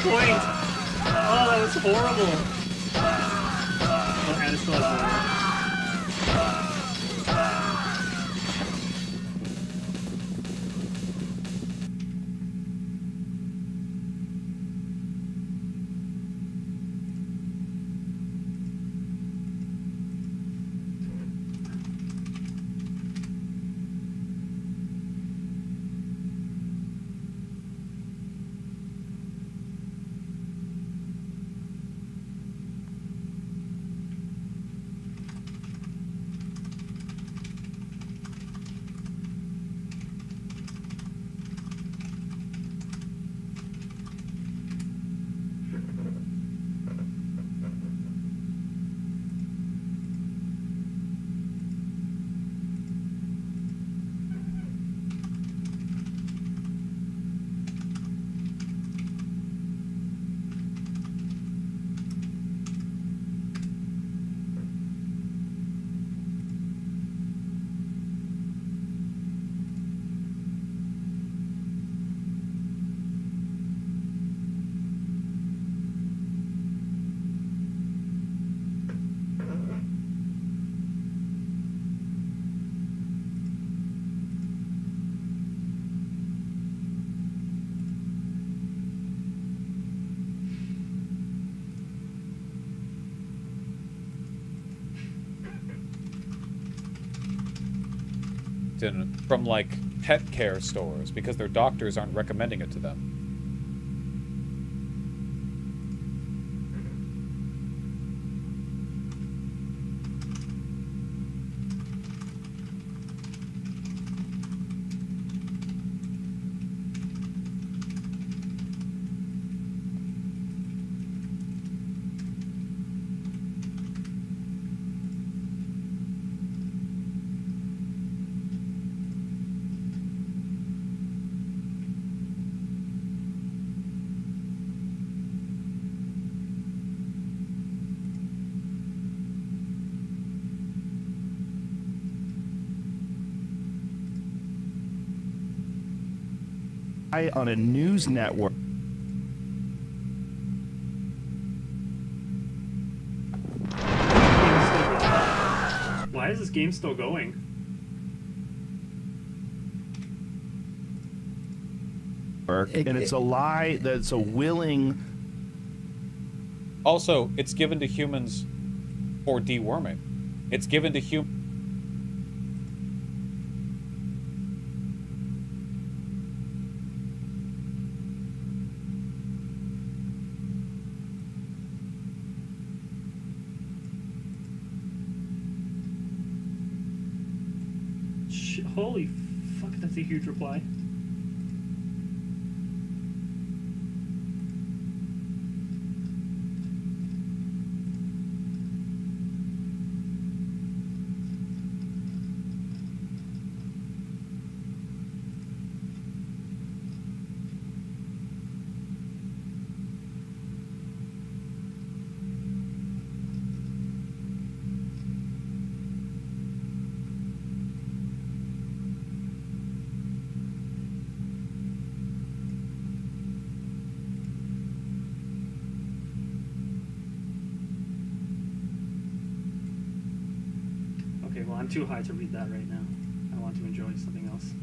Point. Oh, that was horrible. Oh, Anna still has from like pet care stores because their doctors aren't recommending it to them. on a news network. Why is this game still going? And it's a lie that's a willing. Also, it's given to humans for deworming. It's given to Holy fuck, that's a huge reply. Okay, well, I'm too high to read that right now. I want to enjoy something else.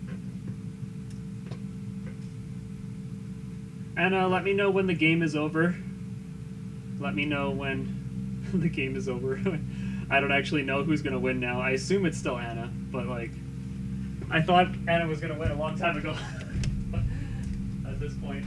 And let me know when the game is over. Let me know when the game is over. I don't actually know who's gonna win now. I assume it's still Anna, but like, I thought Anna was gonna win a long time ago. At this point.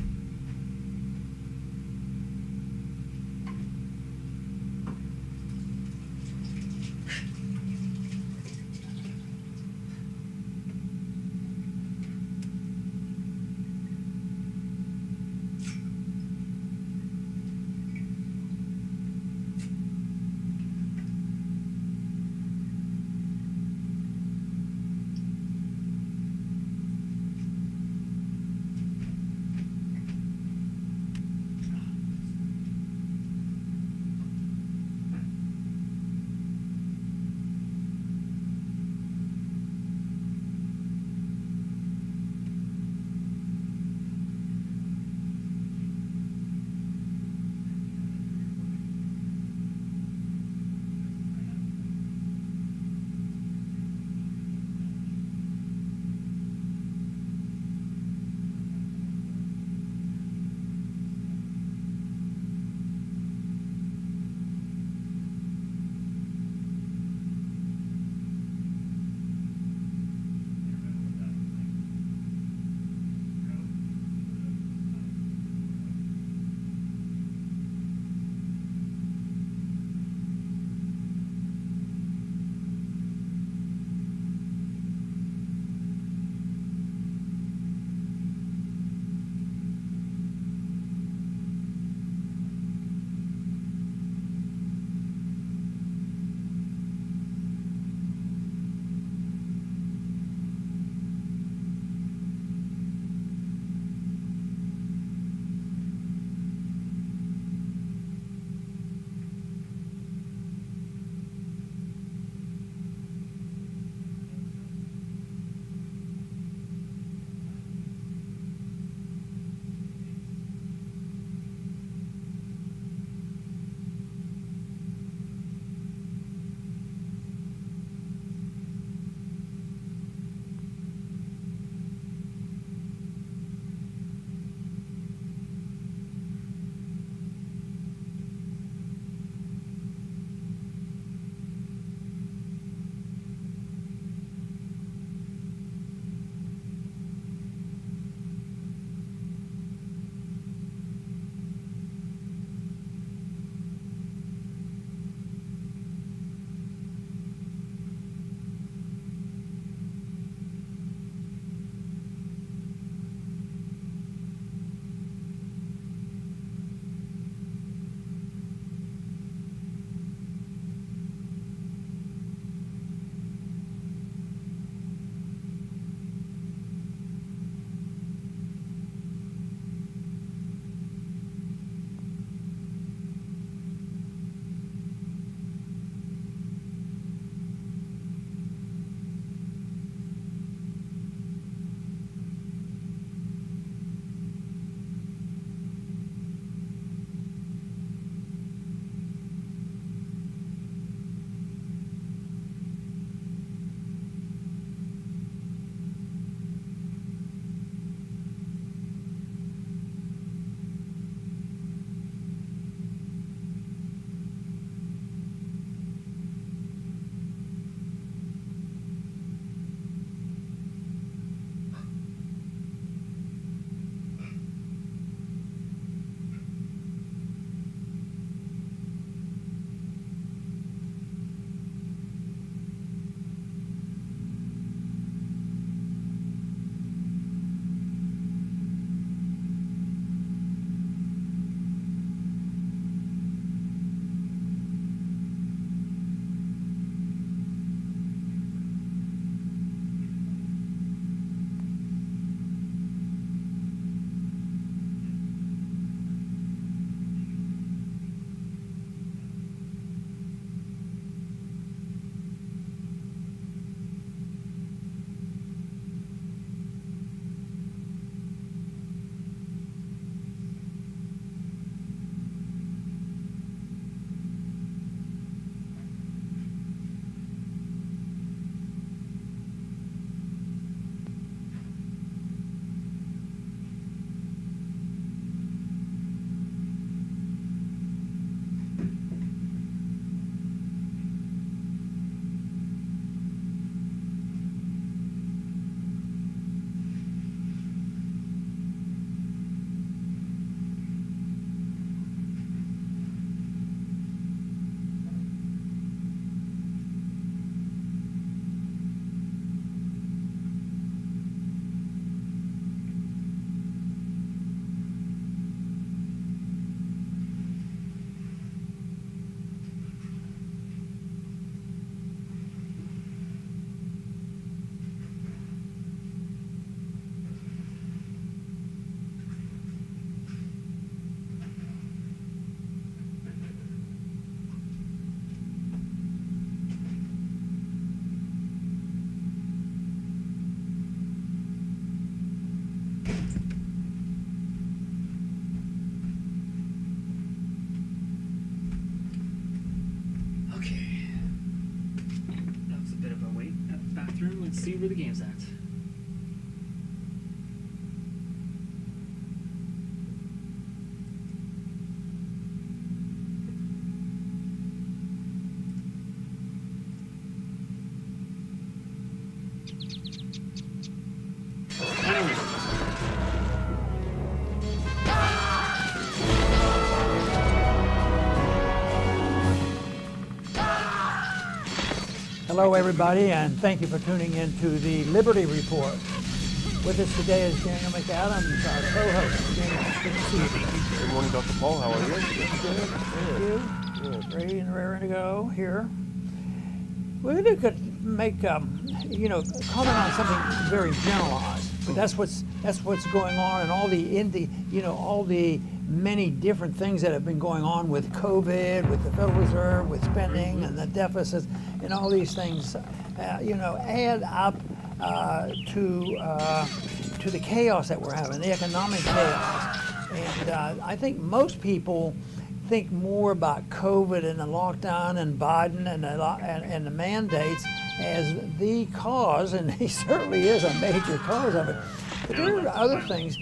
where the game's at. Hello, everybody, and thank you for tuning in to the Liberty Report. With us today is Daniel McAdams, our co-host. Daniel, good to see you. Good morning, Dr. Paul. How are you? Thank you. Ready and raring to go here. We could make, comment on something very generalized, but that's what's going on, and all the many different things that have been going on with COVID, with the Federal Reserve, with spending and the deficits, and all these things, add up to the chaos that we're having, the economic chaos. And I think most people think more about COVID and the lockdown and Biden and the mandates as the cause, and he certainly is a major cause of it. But there are other things.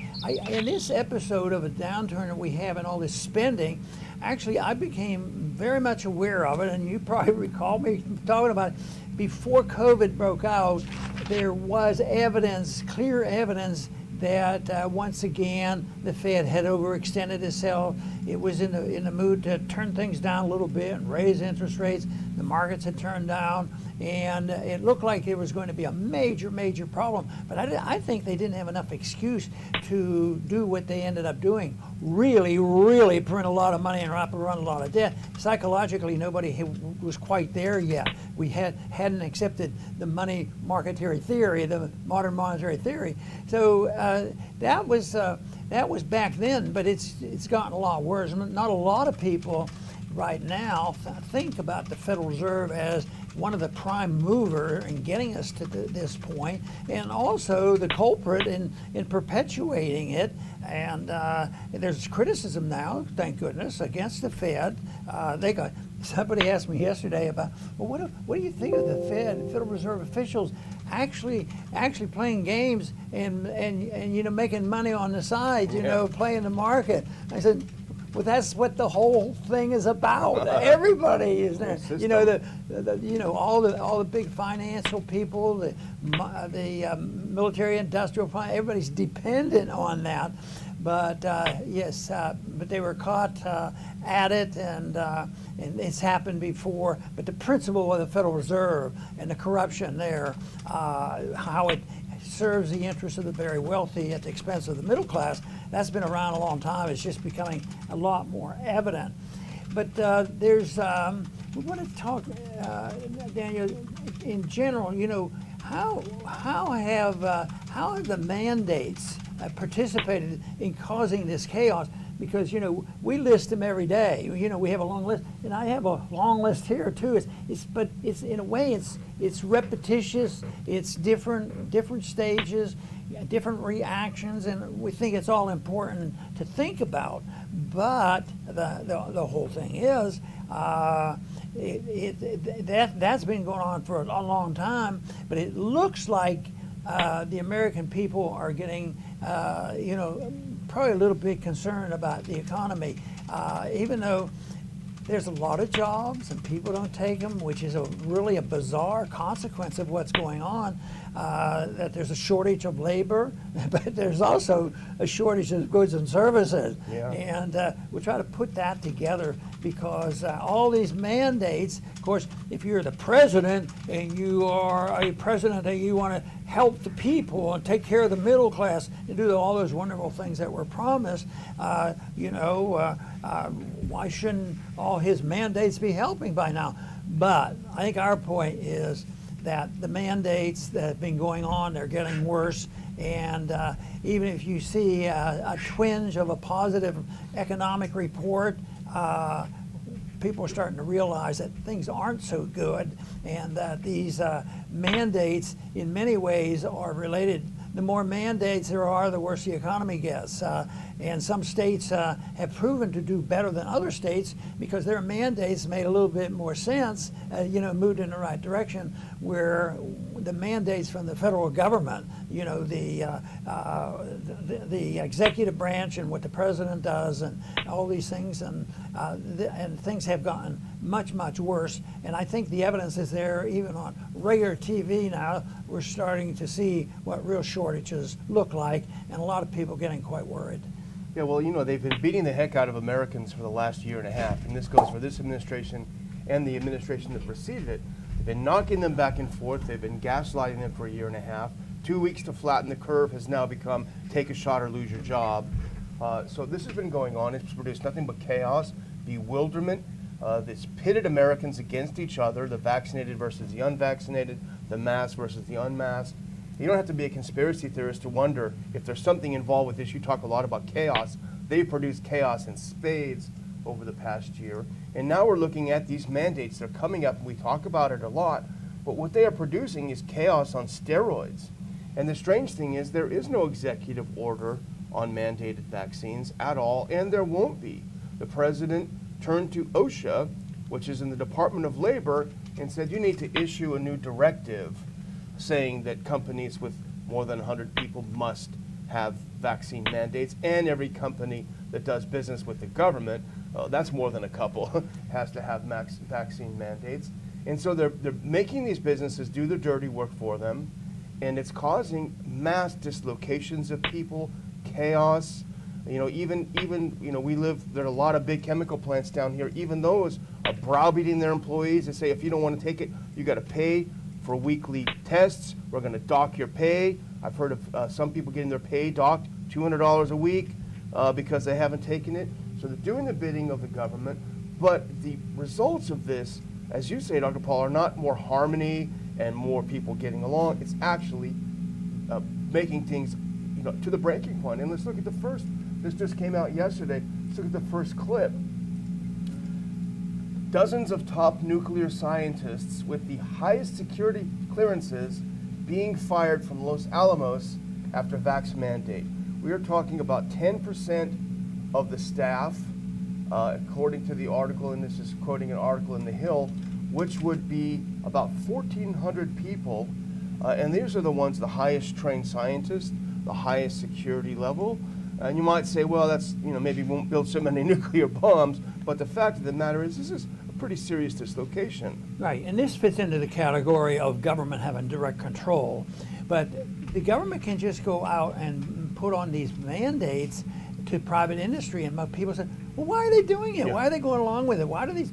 In this episode of a downturn that we have in all this spending, actually I became very much aware of it, and you probably recall me talking about it. Before COVID broke out, there was evidence, clear evidence, that once again the Fed had overextended itself. It was in the mood to turn things down a little bit and raise interest rates. The markets had turned down, and it looked like there was going to be a major problem. But I think they didn't have enough excuse to do what they ended up doing. Really print a lot of money and run a lot of debt. Psychologically, nobody was quite there yet. We hadn't accepted the money monetary theory, the modern monetary theory. So that was back then, but it's gotten a lot worse. Not a lot of people right now think about the Federal Reserve as one of the prime mover in getting us to this point, and also the culprit in perpetuating it. And there's criticism now, thank goodness, against the Fed. Somebody asked me yesterday about, well, what do you think of the Federal Reserve officials actually playing games and making money on the side, playing the market? I said, well, that's what the whole thing is about. Everybody is there. All the big financial people, the military industrial, everybody's dependent on that. But but they were caught at it, and it's happened before. But the principle of the Federal Reserve and the corruption there, how it serves the interests of the very wealthy at the expense of the middle class, that's been around a long time. It's just becoming a lot more evident. But we want to talk, Daniel, in general. How have the mandates participated in causing this chaos? Because we list them every day. We have a long list, and I have a long list here too. But it's in a way it's repetitious. It's different stages, different reactions, and we think it's all important to think about. But the whole thing is that's been going on for a long time. But it looks like the American people are getting probably a little bit concerned about the economy, even though there's a lot of jobs and people don't take them, which is really a bizarre consequence of what's going on, that there's a shortage of labor, but there's also a shortage of goods and services. Yeah. And we try to put that together because all these mandates, of course, if you're the president and you are a president and you want to help the people and take care of the middle class and do all those wonderful things that were promised, why shouldn't all his mandates be helping by now? But I think our point is that the mandates that have been going on, they're getting worse. And even if you see a twinge of a positive economic report, people are starting to realize that things aren't so good, and that these mandates in many ways are related. The more mandates there are, the worse the economy gets. And some states have proven to do better than other states because their mandates made a little bit more sense, moved in the right direction, where the mandates from the federal government, you know, the executive branch and what the president does and all these things, and things have gotten much, much worse. And I think the evidence is there even on regular TV now. We're starting to see what real shortages look like, and a lot of people getting quite worried. Yeah, well, you know, they've been beating the heck out of Americans for the last year and a half, and this goes for this administration and the administration that preceded it. They've been knocking them back and forth. They've been gaslighting them for a year and a half. 2 weeks to flatten the curve has now become take a shot or lose your job. So this has been going on. It's produced nothing but chaos, bewilderment. It's pitted Americans against each other, the vaccinated versus the unvaccinated, the masked versus the unmasked. You don't have to be a conspiracy theorist to wonder if there's something involved with this. You talk a lot about chaos. They've produced chaos in spades over the past year. And now we're looking at these mandates that are coming up, and we talk about it a lot. But what they are producing is chaos on steroids. And the strange thing is there is no executive order on mandated vaccines at all, and there won't be. The president turned to OSHA, which is in the Department of Labor, and said you need to issue a new directive saying that companies with more than 100 people must have vaccine mandates, and every company that does business with the government, that's more than a couple, has to have vaccine mandates. And so they're making these businesses do the dirty work for them, and it's causing mass dislocations of people, chaos. You know, even you know, there are a lot of big chemical plants down here. Even those are browbeating their employees. They say, if you don't want to take it, you got to pay for weekly tests. We're going to dock your pay. I've heard of some people getting their pay docked $200 a week because they haven't taken it. So they're doing the bidding of the government. But the results of this, as you say, Dr. Paul, are not more harmony and more people getting along. It's actually making things, you know, to the breaking point. And let's look at the first. This just came out yesterday. Let's look at the first clip. Dozens of top nuclear scientists with the highest security clearances being fired from Los Alamos after vax mandate. We are talking about 10% of the staff, according to the article, and this is quoting an article in The Hill, which would be about 1,400 people. And these are the ones, the highest trained scientists, the highest security level. And you might say, well, that's, you know, maybe we won't build so many nuclear bombs, but the fact of the matter is this is a pretty serious dislocation. Right, and this fits into the category of government having direct control. But the government can just go out and put on these mandates to private industry, and people say, well, why are they doing it? Yeah. Why are they going along with it? Why do these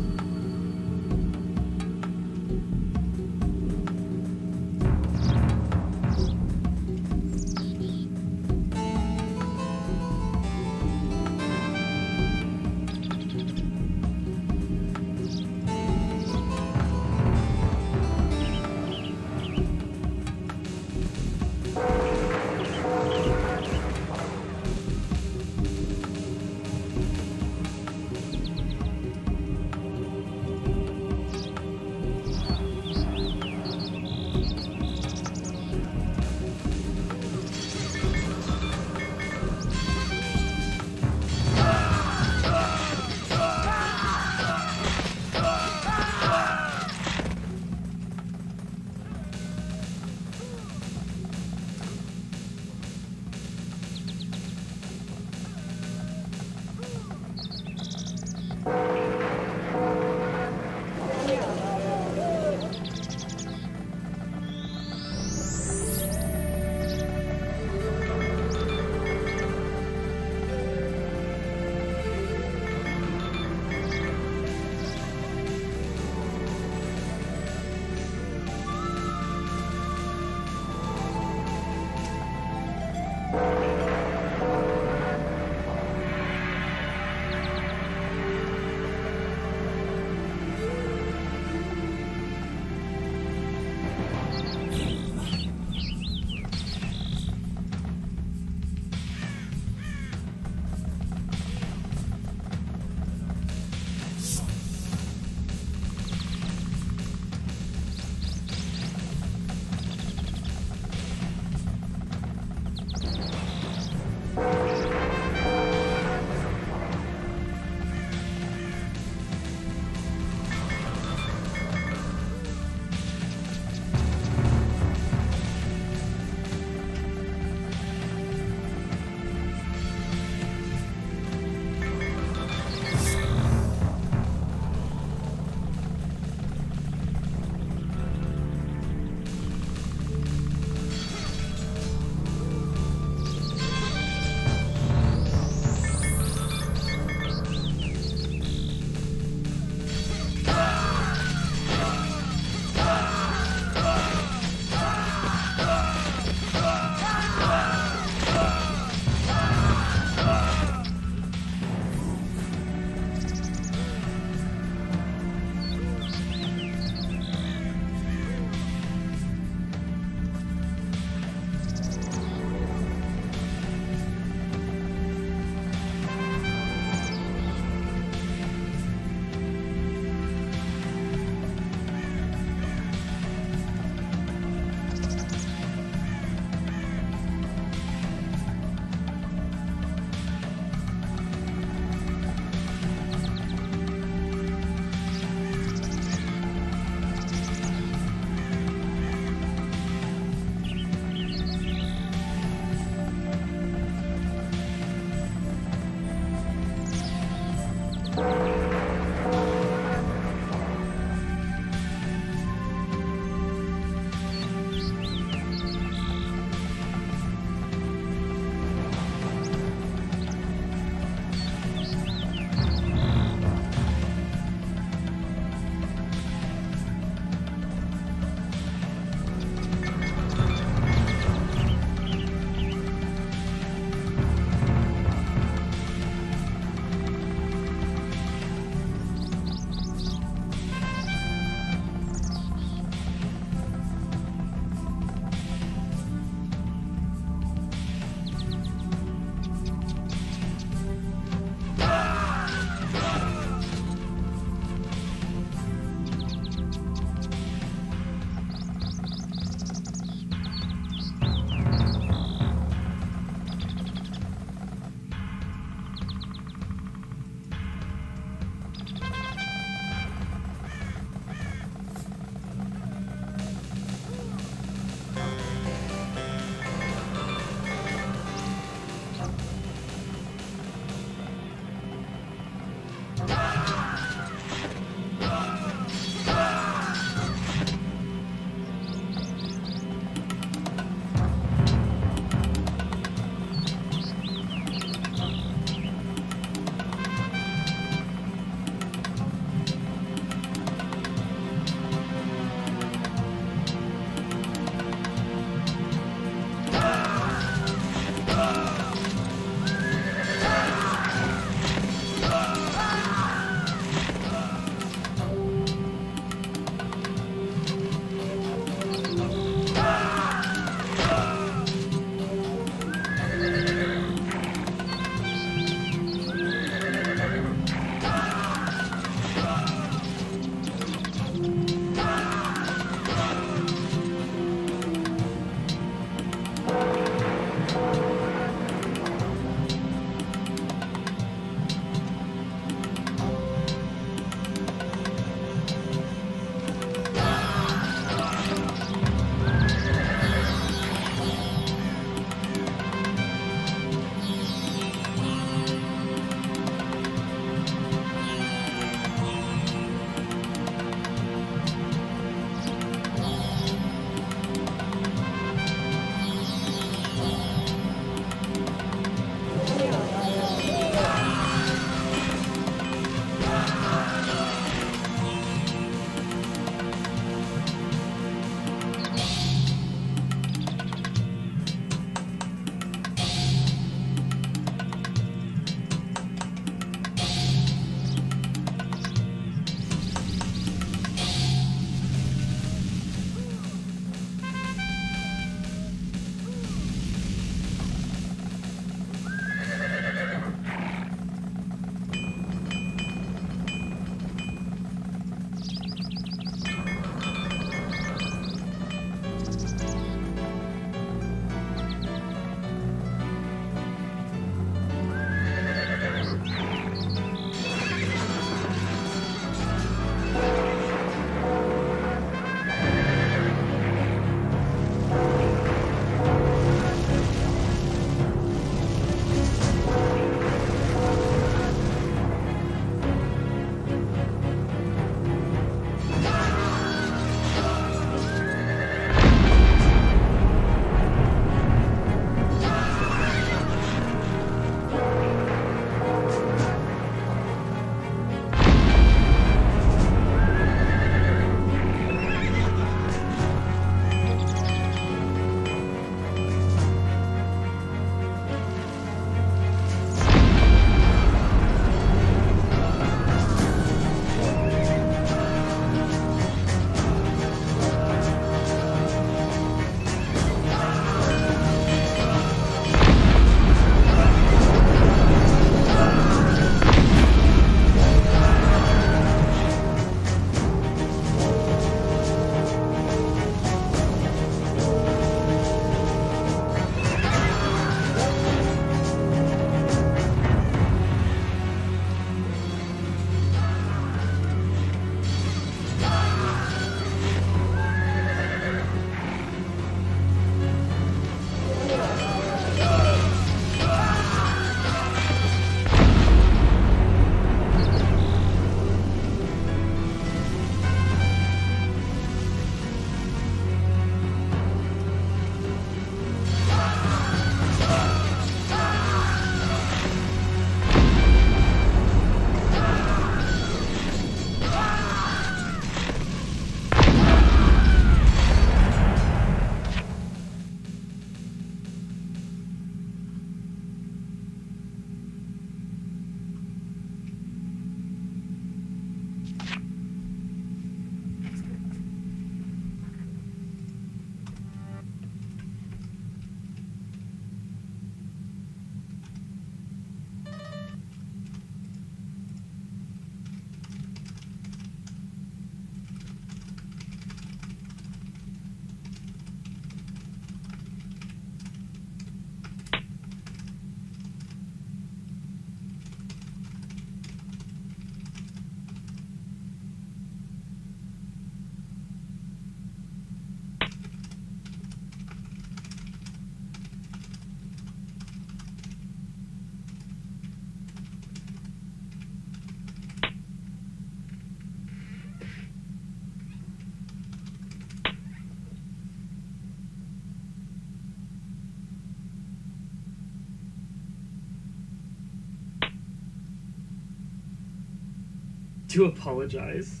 To apologize.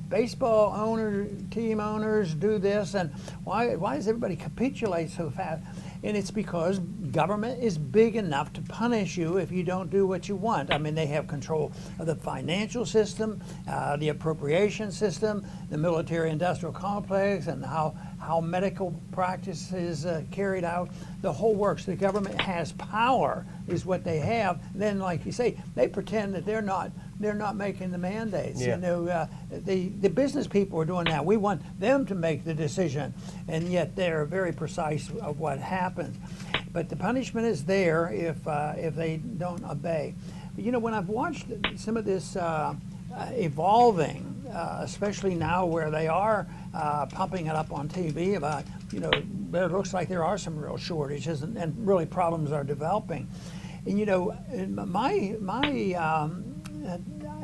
Baseball team owners do this, and why does everybody capitulate so fast? And it's because government is big enough to punish you if you don't do what you want. I mean, they have control of the financial system, the appropriation system, the military-industrial complex, and how medical practice is carried out. The whole works. The government has power, is what they have. Then, like you say, they pretend that they're not making the mandates. Yeah. You know, the business people are doing that. We want them to make the decision, and yet they're very precise of what happens. But the punishment is there if they don't obey. But, you know, when I've watched some of this evolving, especially now where they are pumping it up on TV about, you know, it looks like there are some real shortages and really problems are developing. And, you know, my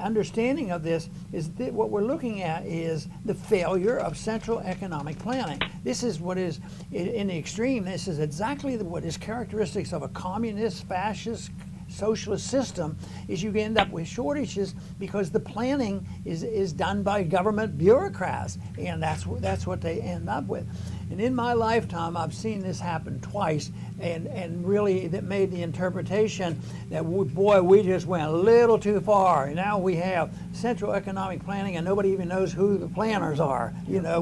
understanding of this is that what we're looking at is the failure of central economic planning. This is what is, in the extreme, this is exactly what is characteristics of a communist, fascist, socialist system, is you end up with shortages because the planning is done by government bureaucrats, and that's what they end up with. And in my lifetime, I've seen this happen twice, and really that made the interpretation that, we just went a little too far. And now we have central economic planning, and nobody even knows who the planners are. You know,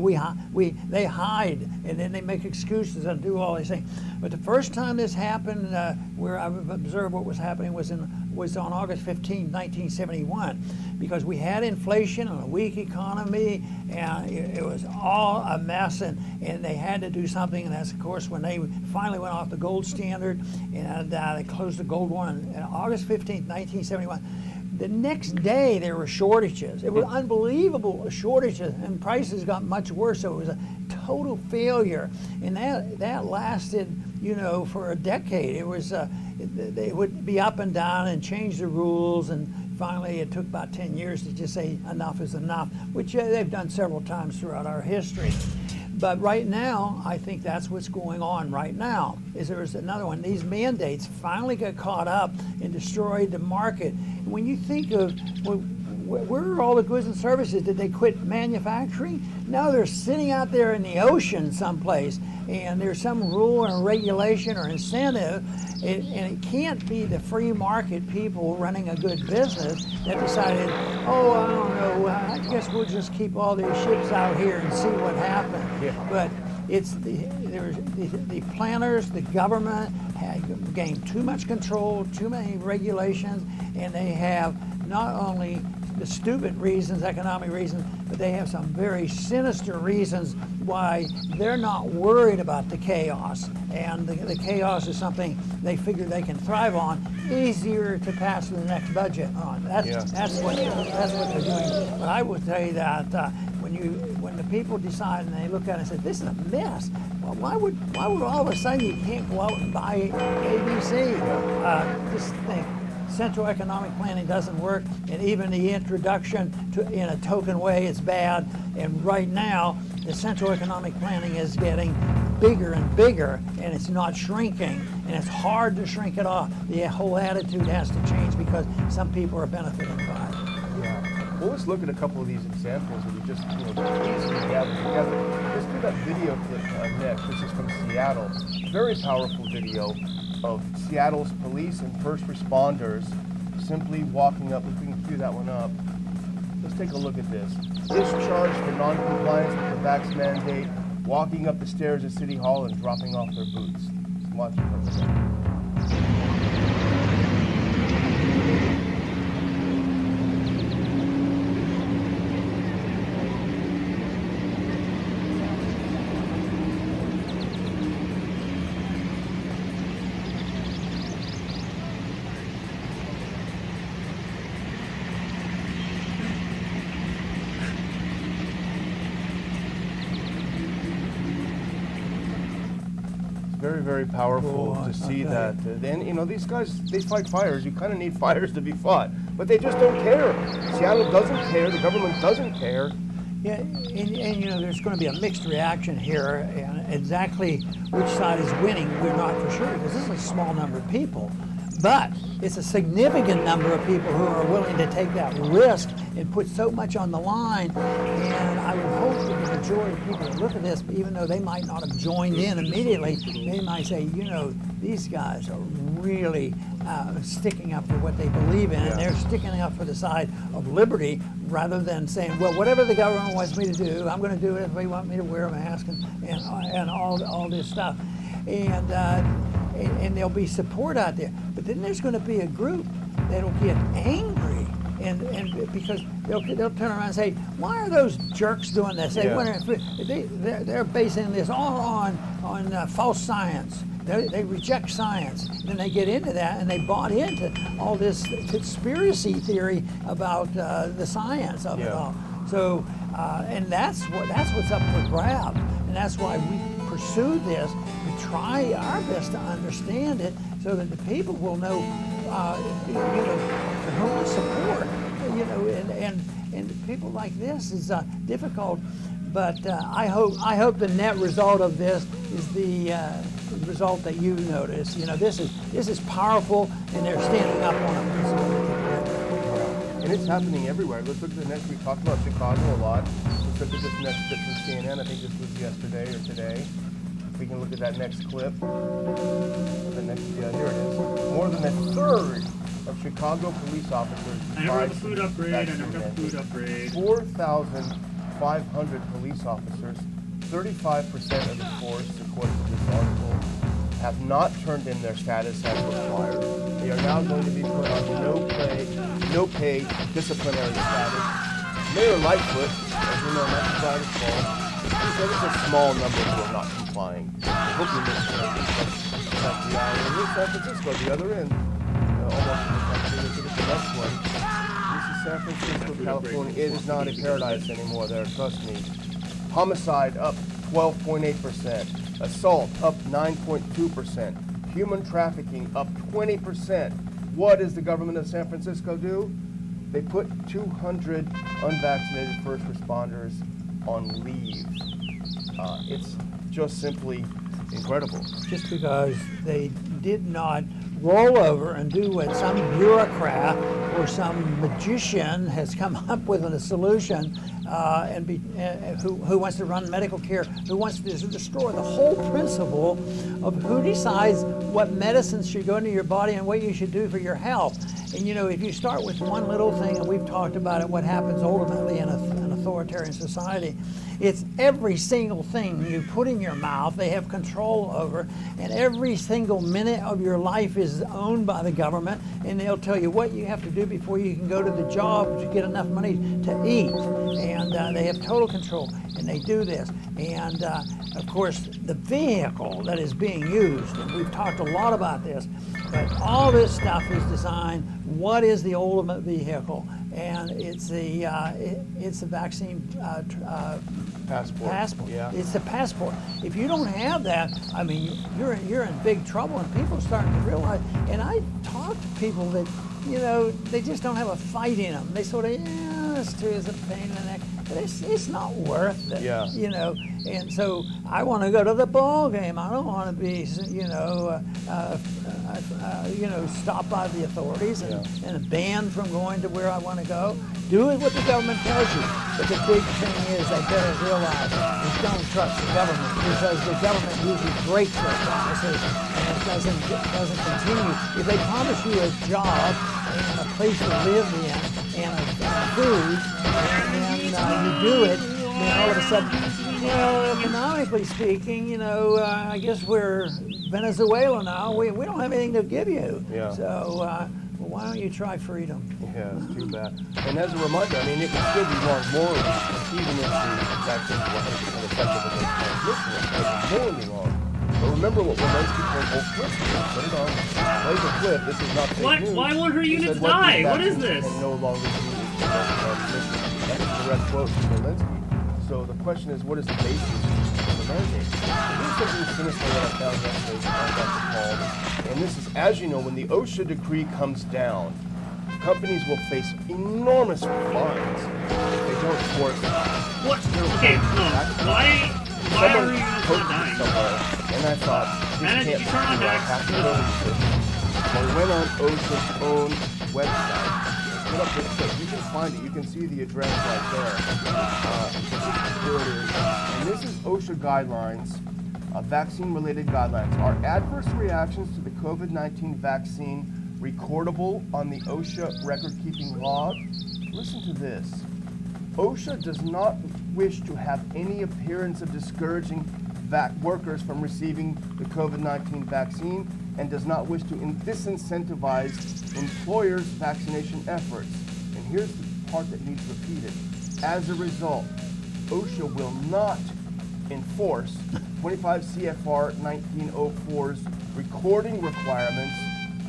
they hide, and then they make excuses and do all these things. But the first time this happened, where I've observed what was happening, was on August 15, 1971, because we had inflation and a weak economy, and it was all a mess, and they had to do something. And that's, of course, when they finally went off the gold standard, and they closed the gold one on August 15, 1971. The next day, there were shortages. It was unbelievable shortages, and prices got much worse, so it was a total failure. And that lasted, you know, for a decade. It was, they would be up and down and change the rules, and finally it took about 10 years to just say enough is enough, which they've done several times throughout our history. But right now, I think that's what's going on right now, is there's another one. These mandates finally got caught up and destroyed the market. And when you think of, well, where are all the goods and services? Did they quit manufacturing? No, they're sitting out there in the ocean someplace, and there's some rule or regulation or incentive, and it can't be the free market people running a good business that decided, oh, I don't know, I guess we'll just keep all these ships out here and see what happens. Yeah. But it's the planners, the government have gained too much control, too many regulations, and they have not only the stupid reasons, economic reasons, but they have some very sinister reasons why they're not worried about the chaos. And the chaos is something they figure they can thrive on, easier to pass the next budget on. That's what they're doing. But I would say that when the people decide and they look at it and say, this is a mess, well, why would all of a sudden you can't go out and buy ABC? Just think. Central economic planning doesn't work, and even the introduction to, in a token way, is bad. And right now, the central economic planning is getting bigger and bigger, and it's not shrinking, and it's hard to shrink it off. The whole attitude has to change because some people are benefiting by it. Yeah. Well, let's look at a couple of these examples that we just easily gathered together. Let's do that video clip next. This is from Seattle. Very powerful video of Seattle's police and first responders simply walking up. If we can cue that one up. Let's take a look at this. Discharged for non-compliance with the vax mandate, walking up the stairs at City Hall and dropping off their boots. Let's watch it for a second. Very, very powerful to see that. And these guys, they fight fires. You kind of need fires to be fought, but they just don't care. Seattle doesn't care. The government doesn't care. Yeah, and there's going to be a mixed reaction here, and exactly which side is winning, we're not for sure, because this is a small number of people. But it's a significant number of people who are willing to take that risk and put so much on the line. And I would hope that the majority of people that look at this, even though they might not have joined in immediately, they might say, these guys are really sticking up for what they believe in, and they're sticking up for the side of liberty rather than saying, well, whatever the government wants me to do, I'm going to do it if they want me to wear a mask and all this stuff. And there'll be support out there. But then there's going to be a group that'll get angry, and because they'll turn around and say, why are those jerks doing this? They're basing this all on false science. They reject science. Then they get into that, and they bought into all this conspiracy theory about the science of it all. So, and that's what's up for grabs, and that's why we pursue this. We try our best to understand it, so that the people will know, whom to support. And people like this is difficult. But I hope the net result of this is the result that you notice. This is powerful, and they're standing up on it. And it's happening everywhere. Let's look at the next. We talked about Chicago a lot. Let's look at this next clip from CNN. I think this was yesterday or today. We can look at that next clip. Here it is. More than a third of Chicago police officers. I never got the food upgrade. 4,500 police officers, 35% of the force, according to this article, have not turned in their status as required. They are now going to be put on no pay disciplinary status. Mayor Lightfoot, as you know, not the private fault, he said it's a small number who are not complying. I hope you missed that's the island. Here's San Francisco, the other end. Almost in the country. Look at the next one. This is San Francisco, California. It is not a paradise anymore there, trust me. Homicide up 12.8%. Assault up 9.2%. Human trafficking up 20%. What does the government of San Francisco do? They put 200 unvaccinated first responders on leave. It's just simply incredible. Just because they did not roll over and do what some bureaucrat or some magician has come up with a solution, who wants to run medical care, who wants to destroy the whole principle of who decides what medicines should go into your body and what you should do for your health. And if you start with one little thing, and we've talked about it, what happens ultimately in an authoritarian society, it's every single thing you put in your mouth they have control over, and every single minute of your life is owned by the government, and they'll tell you what you have to do before you can go to the job to get enough money to eat. And they have total control, and they do this. And of course, the vehicle that is being used, and we've talked a lot about this, but all this stuff is designed, what is the ultimate vehicle? And it's the vaccine passport. Yeah. It's the passport. If you don't have that, I mean, you're in big trouble, and people are starting to realize. And I talk to people that, they just don't have a fight in them. They sort of, honest, is a pain in the neck, but it's not worth it. Yeah. You know, and so I want to go to the ball game. I don't want to be, stopped by the authorities and banned from going to where I want to go. Do what the government tells you. But the big thing is they better realize is don't trust the government, because the government usually breaks their promises and it doesn't continue. If they promise you a job and a place to live in and food, and you do it, then all of a sudden, well, economically speaking, I guess we're Venezuela now. We don't have anything to give you. Yeah. So why don't you try freedom? Yeah, it's too bad. And as a reminder, I mean, it would still be wrong morally, even if the vaccines were 100% effective against transmission. It's morally wrong. But remember what Walensky told Wolf Blitzer. Put it on. Play the clip. This is not fake What? news. Why won't her He units said, "What die? these What is vaccines this?" can no longer be used to prevent transmission." That's a direct quote from Walensky. So the question is, what is the basis of the mandate? Here's something sinister that I found yesterday on Dr. Paul. And this is, as you know, when the OSHA decree comes down, companies will face enormous fines if they don't enforce it. What? Okay, no. Why are Someone you not posted dying? somewhere, and I thought, this Anna, can't did be you turn on true. I Max? have to go research. So I went on OSHA's own website, put up this clip. You can find it. You can see the address right there. Here it is. And this is OSHA guidelines, vaccine-related guidelines. Are adverse reactions to the COVID-19 vaccine recordable on the OSHA record-keeping log? Listen to this. OSHA does not wish to have any appearance of discouraging workers from receiving the COVID-19 vaccine and does not wish to disincentivize employers' vaccination efforts. And here's the part that needs repeated. As a result, OSHA will not enforce 25 CFR 1904's recording requirements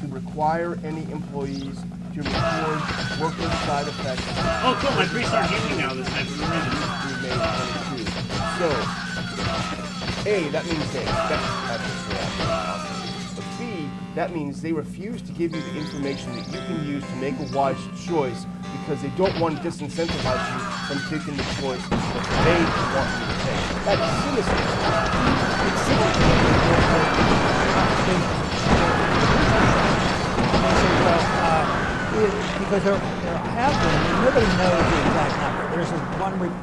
to require any employees to record worker side effects. Oh, cool. My priests are healing now this time. Through May 22. So, A, that means they expect adverse reactions. But B, that means they refuse to give you the information that you can use to make a wise choice because they don't want to disincentivize you from taking the choice that they want you to take. That is cynicism. It's cynicism. Because there have been, and nobody knows the exact number. There's one report,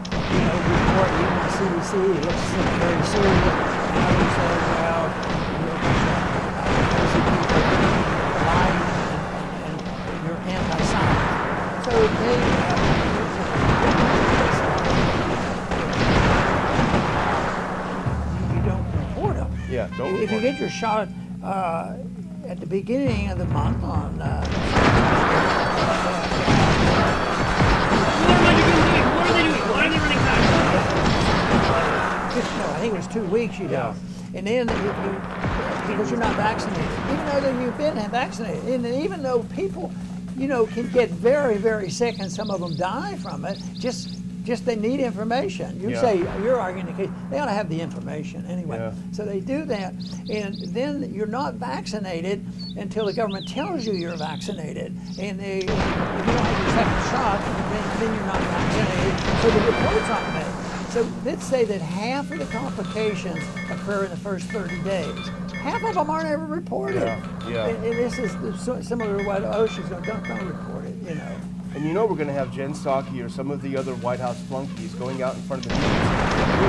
even the CDC, it looks very serious. And others say, well, crazy people lying and you're anti-science. So they you don't report them. Yeah, don't If you report get your shot at the beginning of the month on What are they doing? Why are they running back? I think it was 2 weeks you know. And then because you're not vaccinated, even though you've been vaccinated, and even though people, can get very, very sick and some of them die from it, just they need information. You say you're arguing the case. They ought to have the information anyway. Yeah. So they do that, and then you're not vaccinated until the government tells you you're vaccinated. And if you don't have your second shot, then you're not vaccinated. So the reports aren't made. So let's say that half of the complications occur in the first 30 days. Half of them aren't ever reported. Yeah. And this is similar to what OSHA's going. Don't report it. And we're going to have Jen Psaki or some of the other White House flunkies going out in front of the media. We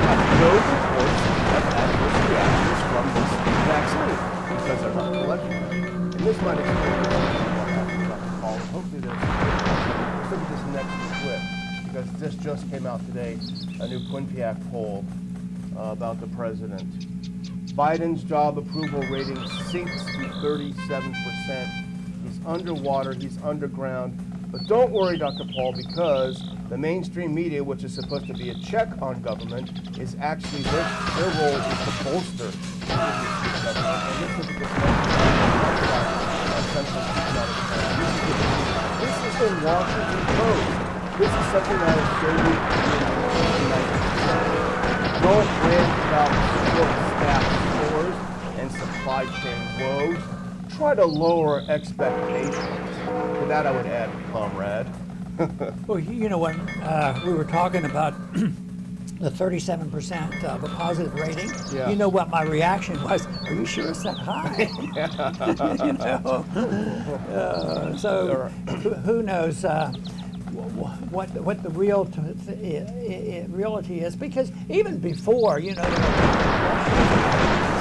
have no reports of adverse reactions from this vaccine because they're not collecting them. And this might explain what happened, Dr. Paul. Hopefully let's look at this next clip because this just came out today, a new Quinnipiac poll about the president. Biden's job approval rating sinks to 37%. He's underwater, he's underground. But don't worry, Dr. Paul, because the mainstream media, which is supposed to be a check on government, is actually their role is to bolster the government. And this is this is the Washington Post. This is something that is stated in 1990. Don't rant about support staff stores and supply chain woes. Try to lower expectations. To that I would add, comrade. Well, you know, when we were talking about the 37% of a positive rating, Yeah. you know what my reaction was? Are you sure it's that high? You know? So who knows what the real reality is? Because even before, you know,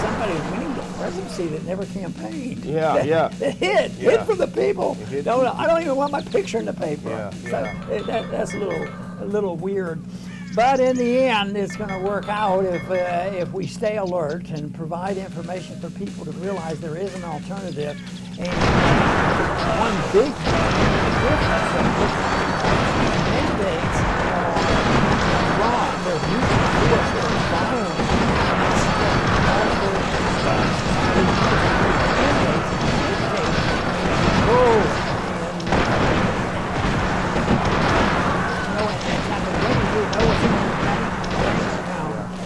somebody was winning the presidency that never campaigned. Yeah, yeah. That hid Yeah. from the people. hid No, I don't even want my picture in the paper. Yeah, So that's a little weird. But in the end, it's going to work out if we stay alert and provide information for people to realize there is an alternative. And one big difference mandates are wrong. They're using force. They're violent. Mandates dictate control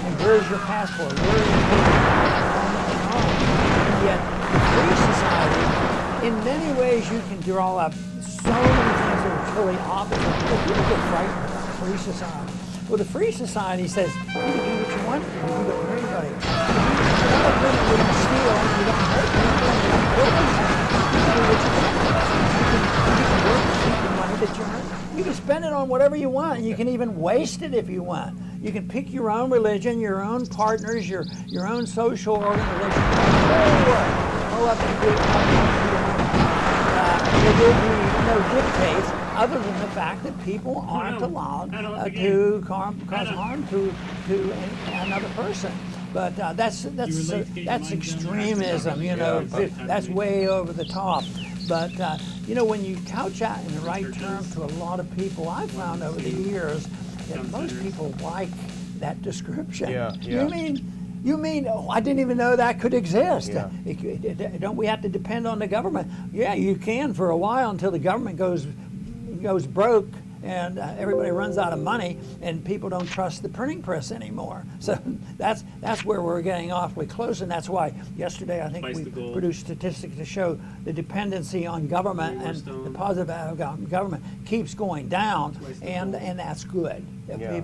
and where's your passport? Where is your Yet, free society, in many ways, you can draw up so many things that are totally opposite. People get frightened about free society. Well, the free society says you can do what you want. You can do everybody. You don't steal. You don't hurt people. You don't kill them. You can do what you want. You can work to keep the money that you earn. You can spend it on whatever you want. You can even waste it if you want. You can pick your own religion, your own partners, your own social organization. All up to you. There will be no dictates other than the fact that people aren't allowed to cause harm to another person. But that's extremism. You know, that's way over the top. But, you know, when you couch that in the right terms to a lot of people, I've found over the years that most people like that description. Yeah. You mean, oh, I didn't even know that could exist. Yeah. Don't we have to depend on the government? Yeah, you can for a while until the government goes broke and everybody runs out of money and people don't trust the printing press anymore. So that's where we're getting awfully close, and that's why yesterday I think we produced statistics to show the dependency on government and the positive government keeps going down, and that's good. Yeah.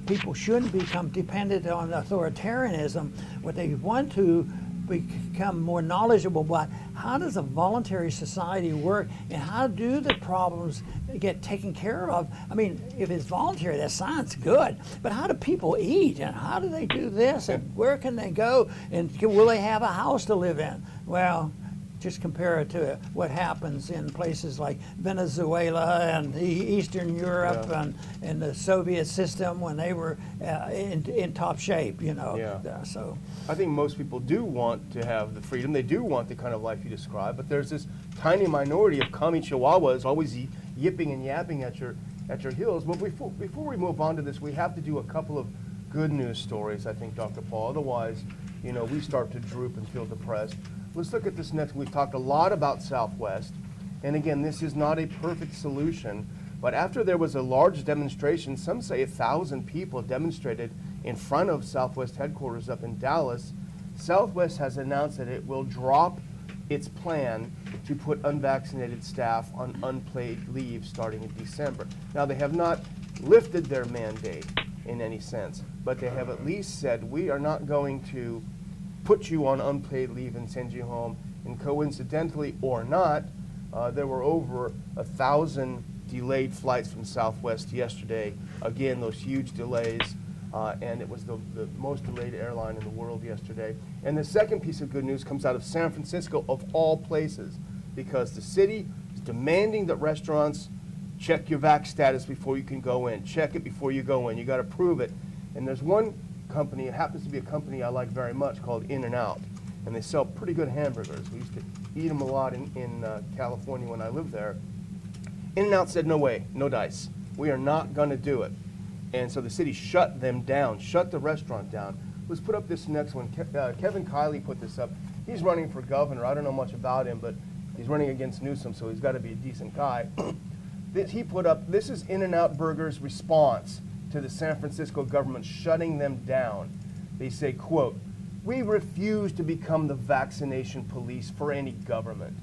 People shouldn't become dependent on authoritarianism. What they want to become more knowledgeable about how does a voluntary society work and how do the problems get taken care of. I mean, if it's voluntary, that sounds good, but how do people eat and how do they do this and where can they go and will they have a house to live in? Well, just compare it to what happens in places like Venezuela and Eastern Europe and the Soviet system when they were in top shape, you know. Yeah. So I think most people do want to have the freedom. They do want the kind of life you describe, but there's this tiny minority of commie chihuahuas always yipping and yapping at your heels. But before we move on to this, we have to do a couple of good news stories, I think, Dr. Paul. Otherwise, you know, we start to droop and feel depressed. Let's look at this next. We've talked a lot about Southwest, and again, this is not a perfect solution, but after there was a large demonstration, some say 1,000 people demonstrated in front of Southwest headquarters up in Dallas, Southwest has announced that it will drop its plan to put unvaccinated staff on unpaid leave starting in December. Now, they have not lifted their mandate in any sense, but they have at least said, we are not going to put you on unpaid leave and send you home. And coincidentally or not, there were over 1,000 delayed flights from Southwest yesterday. Again, those huge delays, and it was the most delayed airline in the world yesterday. And the second piece of good news comes out of San Francisco, of all places, because the city is demanding that restaurants check your vax status before you can go in. Check it before you go in. You got to prove it. And there's one company, it happens to be a company I like very much, called In-N-Out, and they sell pretty good hamburgers. We used to eat them a lot in California when I lived there. In-N-Out said, no way, no dice. We are not going to do it. And so the city shut them down, shut the restaurant down. Let's put up this next one. Kevin Kiley put this up. He's running for governor. I don't know much about him, but he's running against Newsom, so he's got to be a decent guy. He put up, this is In-N-Out Burger's response to the San Francisco government shutting them down. They say, quote, "We refuse to become the vaccination police for any government.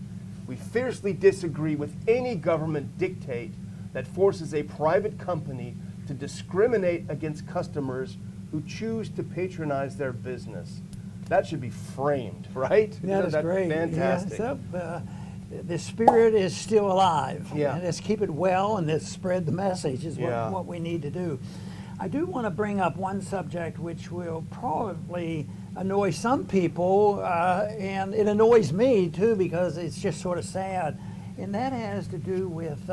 We fiercely disagree with any government dictate that forces a private company to discriminate against customers who choose to patronize their business. That should be framed, right? That is That's great. fantastic. Yeah, so, the spirit is still alive. Yeah. And let's keep it well and let's spread the message is Yeah. what we need to do. I do want to bring up one subject which will probably annoy some people, and it annoys me too because it's just sort of sad. And that has to do with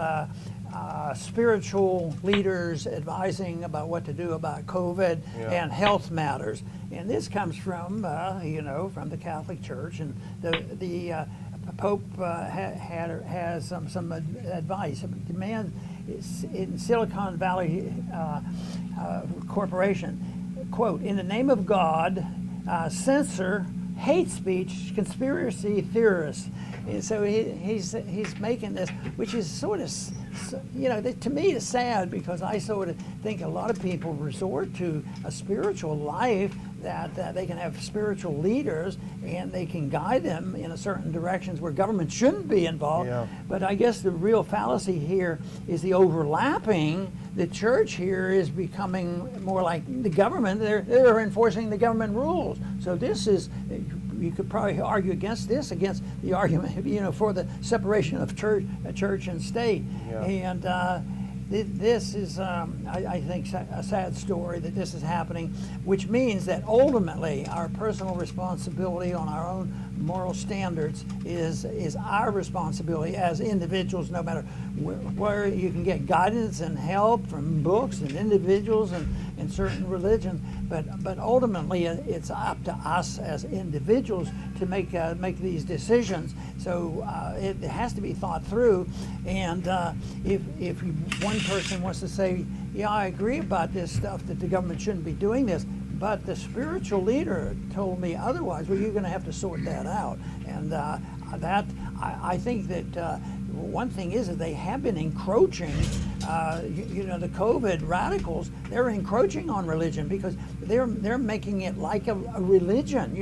spiritual leaders advising about what to do about COVID and health matters. And this comes from, from the Catholic Church, and the Pope has some advice. The man is in Silicon Valley Corporation, quote, "In the name of God, censor hate speech, conspiracy theorists." And so he's making this, which is sort of, to me it's sad because I sort of think a lot of people resort to a spiritual life that they can have spiritual leaders and they can guide them in a certain directions where government shouldn't be involved. Yeah. But I guess the real fallacy here is the overlapping. The church here is becoming more like the government. They're enforcing the government rules. So this is, you could probably argue against the argument, for the separation of church and state. Yeah. And this is, I think, a sad story that this is happening, which means that ultimately our personal responsibility on our own moral standards is our responsibility as individuals, no matter where you can get guidance and help from books and individuals and certain religions, but ultimately it's up to us as individuals to make these decisions. So it has to be thought through, and if one person wants to say, yeah, I agree about this stuff, that the government shouldn't be doing this, but the spiritual leader told me otherwise, well, you're going to have to sort that out. And I think that one thing is that they have been encroaching, the COVID radicals, they're encroaching on religion because they're making it like a religion.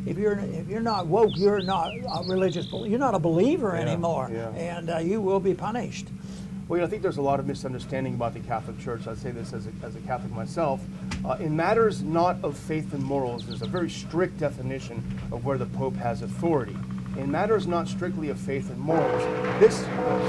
If you're not woke, you're not a religious, you're not a believer anymore, and you will be punished. Well, I think there's a lot of misunderstanding about the Catholic Church. I say this as a Catholic myself. In matters not of faith and morals, there's a very strict definition of where the Pope has authority. In matters not strictly of faith and morals,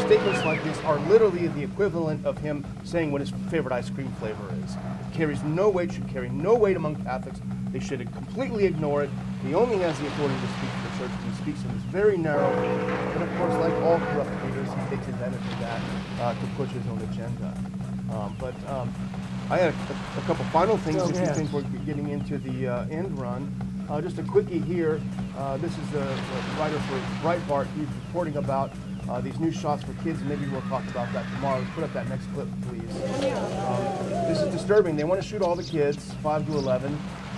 statements like this are literally the equivalent of him saying what his favorite ice cream flavor is. It carries no weight, should carry no weight among Catholics. They should completely ignore it. He only has the authority to speak to the church, and he speaks in this very narrow way. And of course, like all corrupt leaders, he takes advantage of that to push his own agenda. I had a couple final things if you think we're getting into the end run. Just a quickie here. This is the writer for Breitbart. He's reporting about these new shots for kids. Maybe we'll talk about that tomorrow. Let's put up that next clip, please. This is disturbing. They want to shoot all the kids, 5 to 11.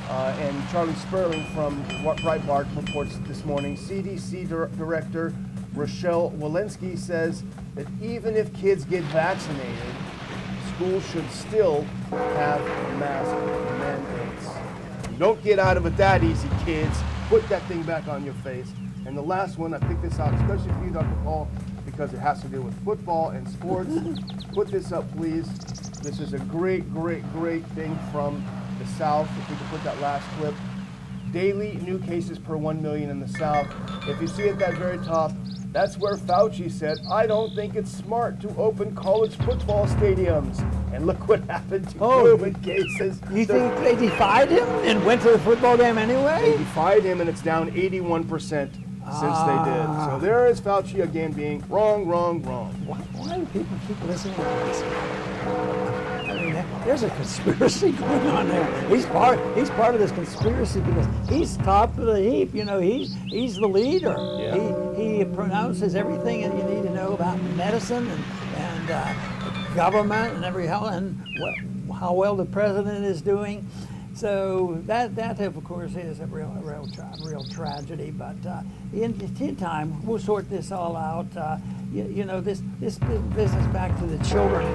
And Charlie Sperling from Breitbart reports this morning, CDC Director Rochelle Walensky says that even if kids get vaccinated, schools should still have mask mandates. You don't get out of it that easy, kids. Put that thing back on your face. And the last one, I picked this out especially for you, Dr. Paul, because it has to do with football and sports. Put this up, please. This is a great thing from the South. If we could put that last clip. Daily new cases per 1 million in the South. If you see at that very top, that's where Fauci said, I don't think it's smart to open college football stadiums. And look what happened to COVID cases. You think they defied him and went to the football game anyway? They defied him, and it's down 81% since they did. So there is Fauci again being wrong. Why do people keep listening to this? I mean, there's a conspiracy going on there. He's part of this conspiracy because he's top of the heap. He's the leader. Yeah. He pronounces everything that you need to know about medicine and government and how well the president is doing. So that of course is a real tragedy. But in time, we'll sort this all out. This business back to the children.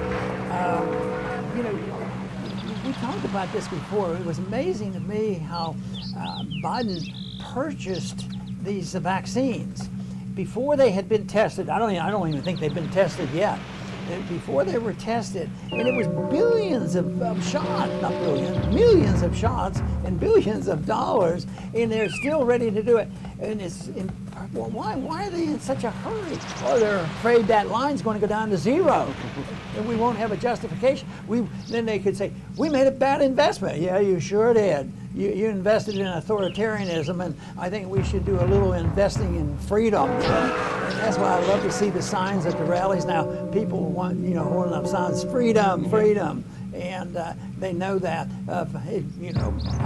We talked about this before. It was amazing to me how Biden purchased these vaccines before they had been tested. I don't even think they've been tested yet. before they were tested, and it was billions of shots, not billions, millions of shots and billions of dollars, and they're still ready to do it. And well, why are they in such a hurry? Well, they're afraid that line's going to go down to zero, and we won't have a justification. Then they could say, we made a bad investment. Yeah, you sure did. You invested in authoritarianism, and I think we should do a little investing in freedom. And that's why I love to see the signs at the rallies now. People want, holding up signs, freedom, freedom. And they know that. I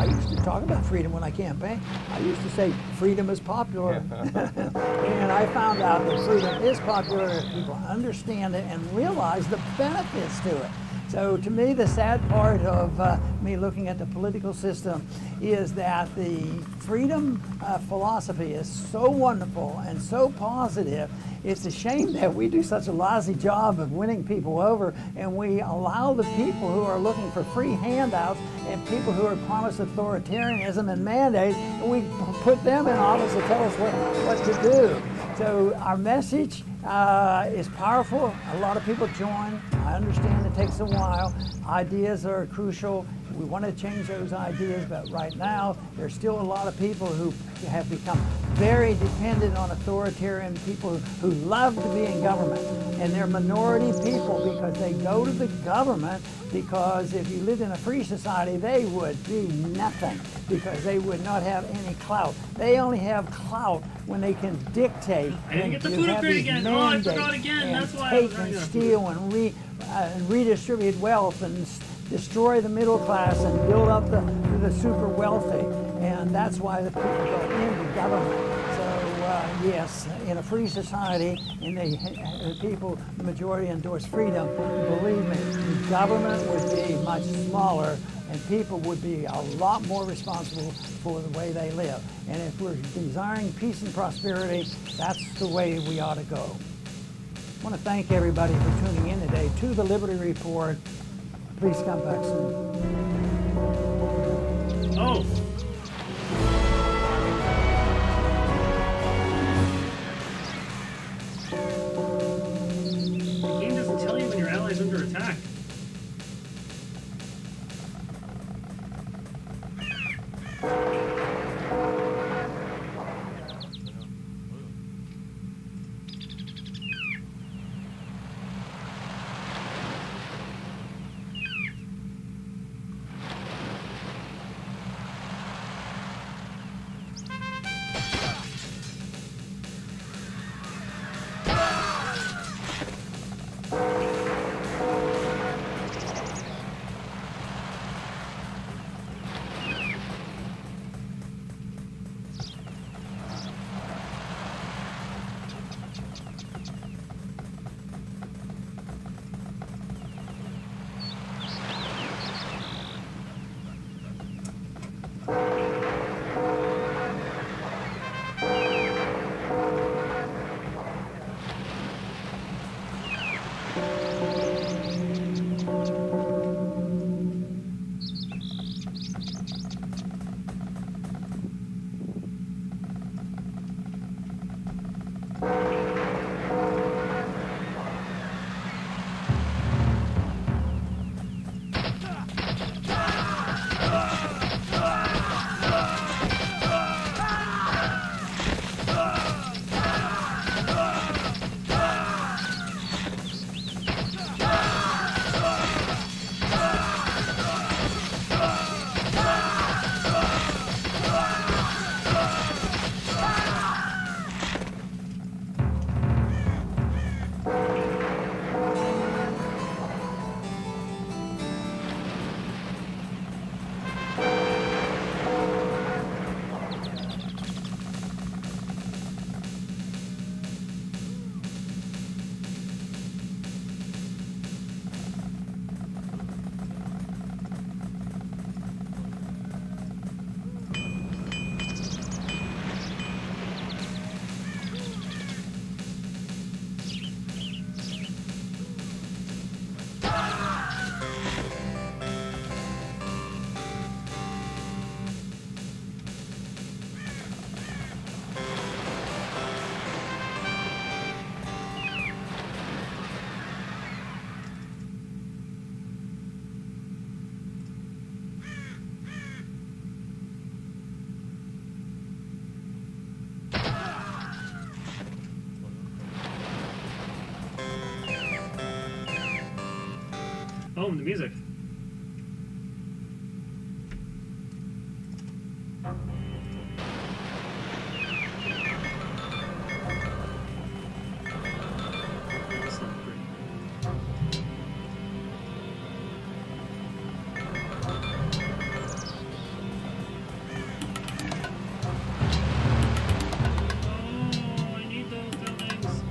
used to talk about freedom when I campaigned. I used to say freedom is popular. And I found out that freedom is popular if people understand it and realize the benefits to it. So to me, the sad part of me looking at the political system is that the freedom philosophy is so wonderful and so positive. It's a shame that we do such a lousy job of winning people over, and we allow the people who are looking for free handouts and people who are promised authoritarianism and mandates, and we put them in office to tell us what to do. So our message is powerful. A lot of people join. I understand it takes a while. Ideas are crucial. We want to change those ideas, but right now there's still a lot of people who have become very dependent on authoritarian people who love to be in government. And they're minority people because they go to the government because if you lived in a free society, they would do nothing because they would not have any clout. They only have clout when they can dictate. I didn't get the food upgrade again. Oh, I forgot again. That's why I was take running and out of steal and redistribute wealth and destroy the middle class and build up the super wealthy. And that's why the people go into government. So yes, in a free society, and the people, the majority endorse freedom, believe me, the government would be much smaller and people would be a lot more responsible for the way they live. And if we're desiring peace and prosperity, that's the way we ought to go. I want to thank everybody for tuning in today to the Liberty Report. Please come back soon. Oh. The game doesn't tell you when your ally's under attack. Oh, the music. This looks pretty. Oh, I need those buildings.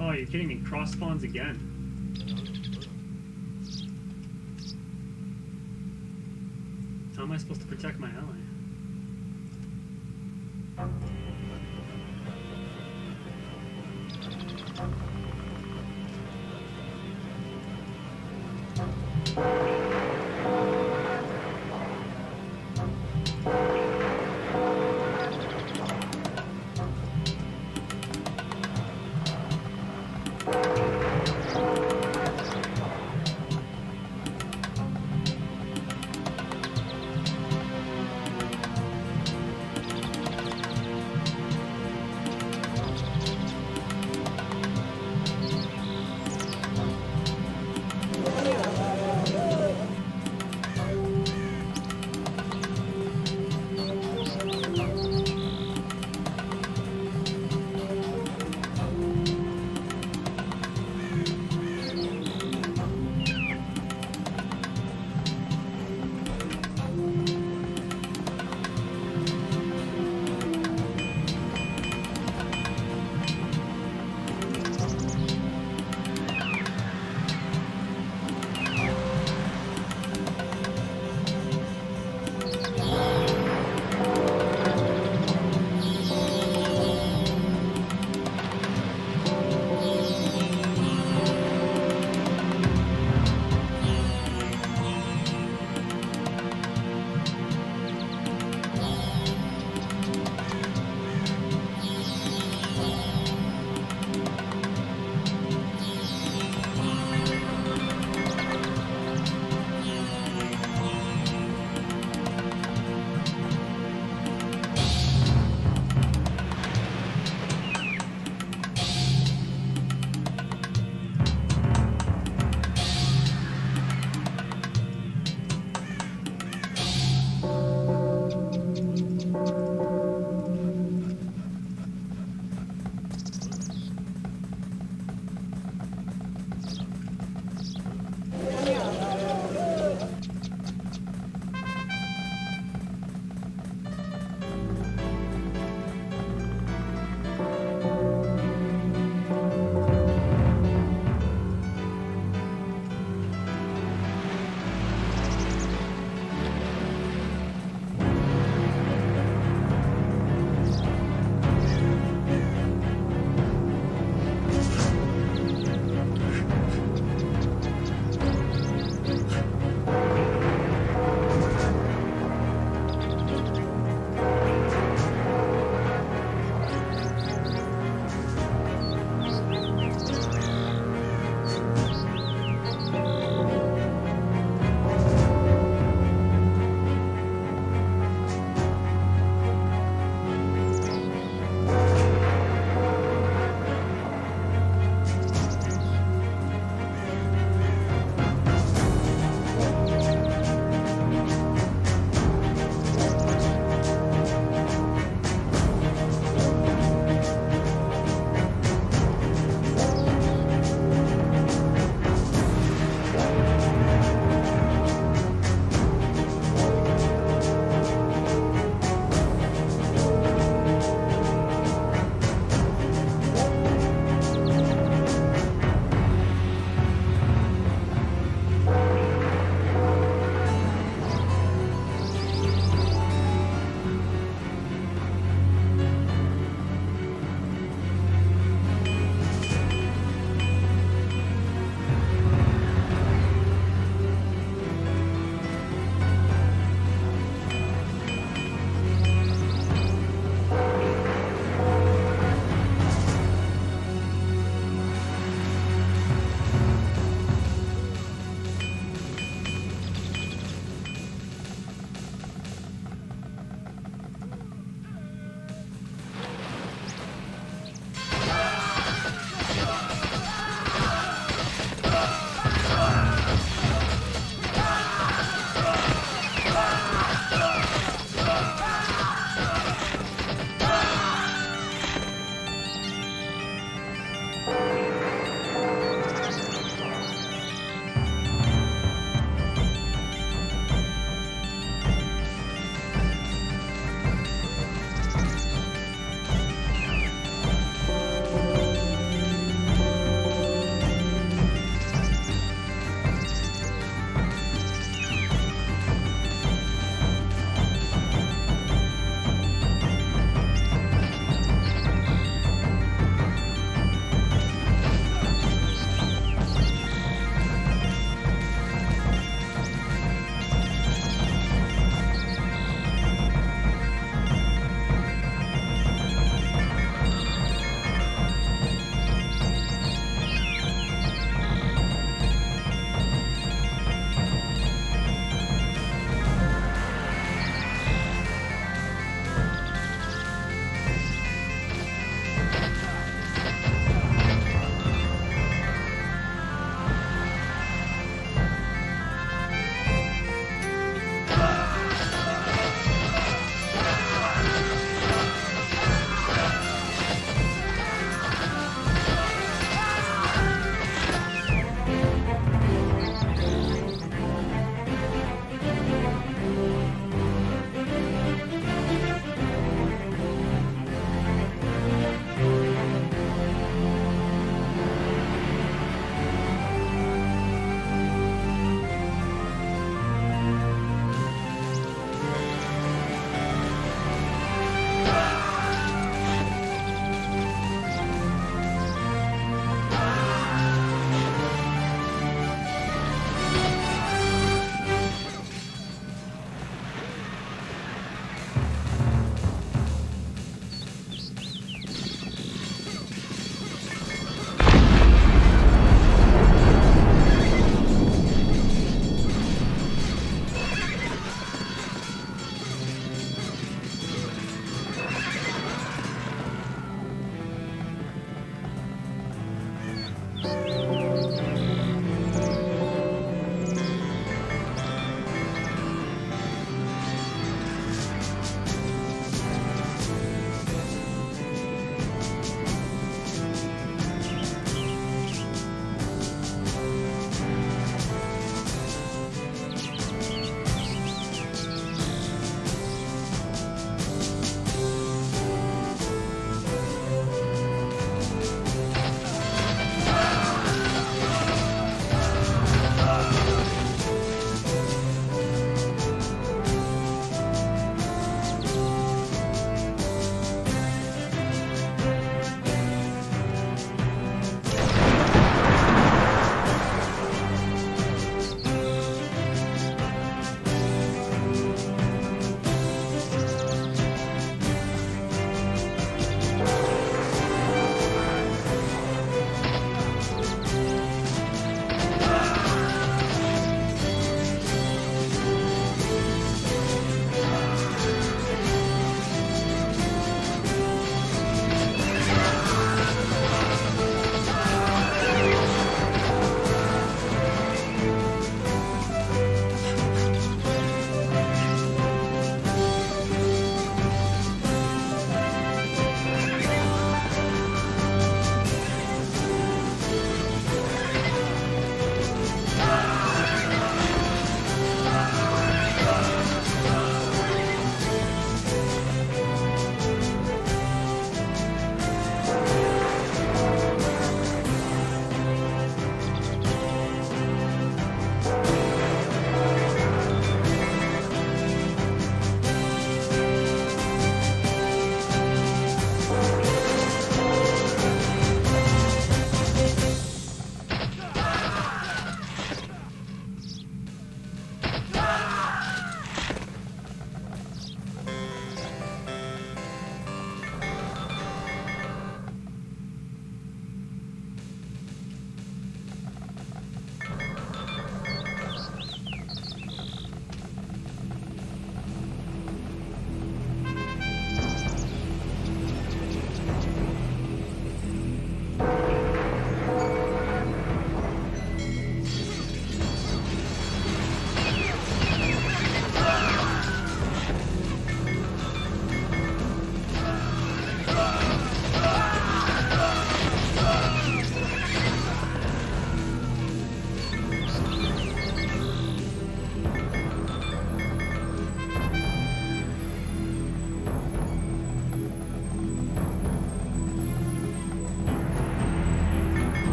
Oh, you're kidding me. Cross spawns again. How am I supposed to protect my ally?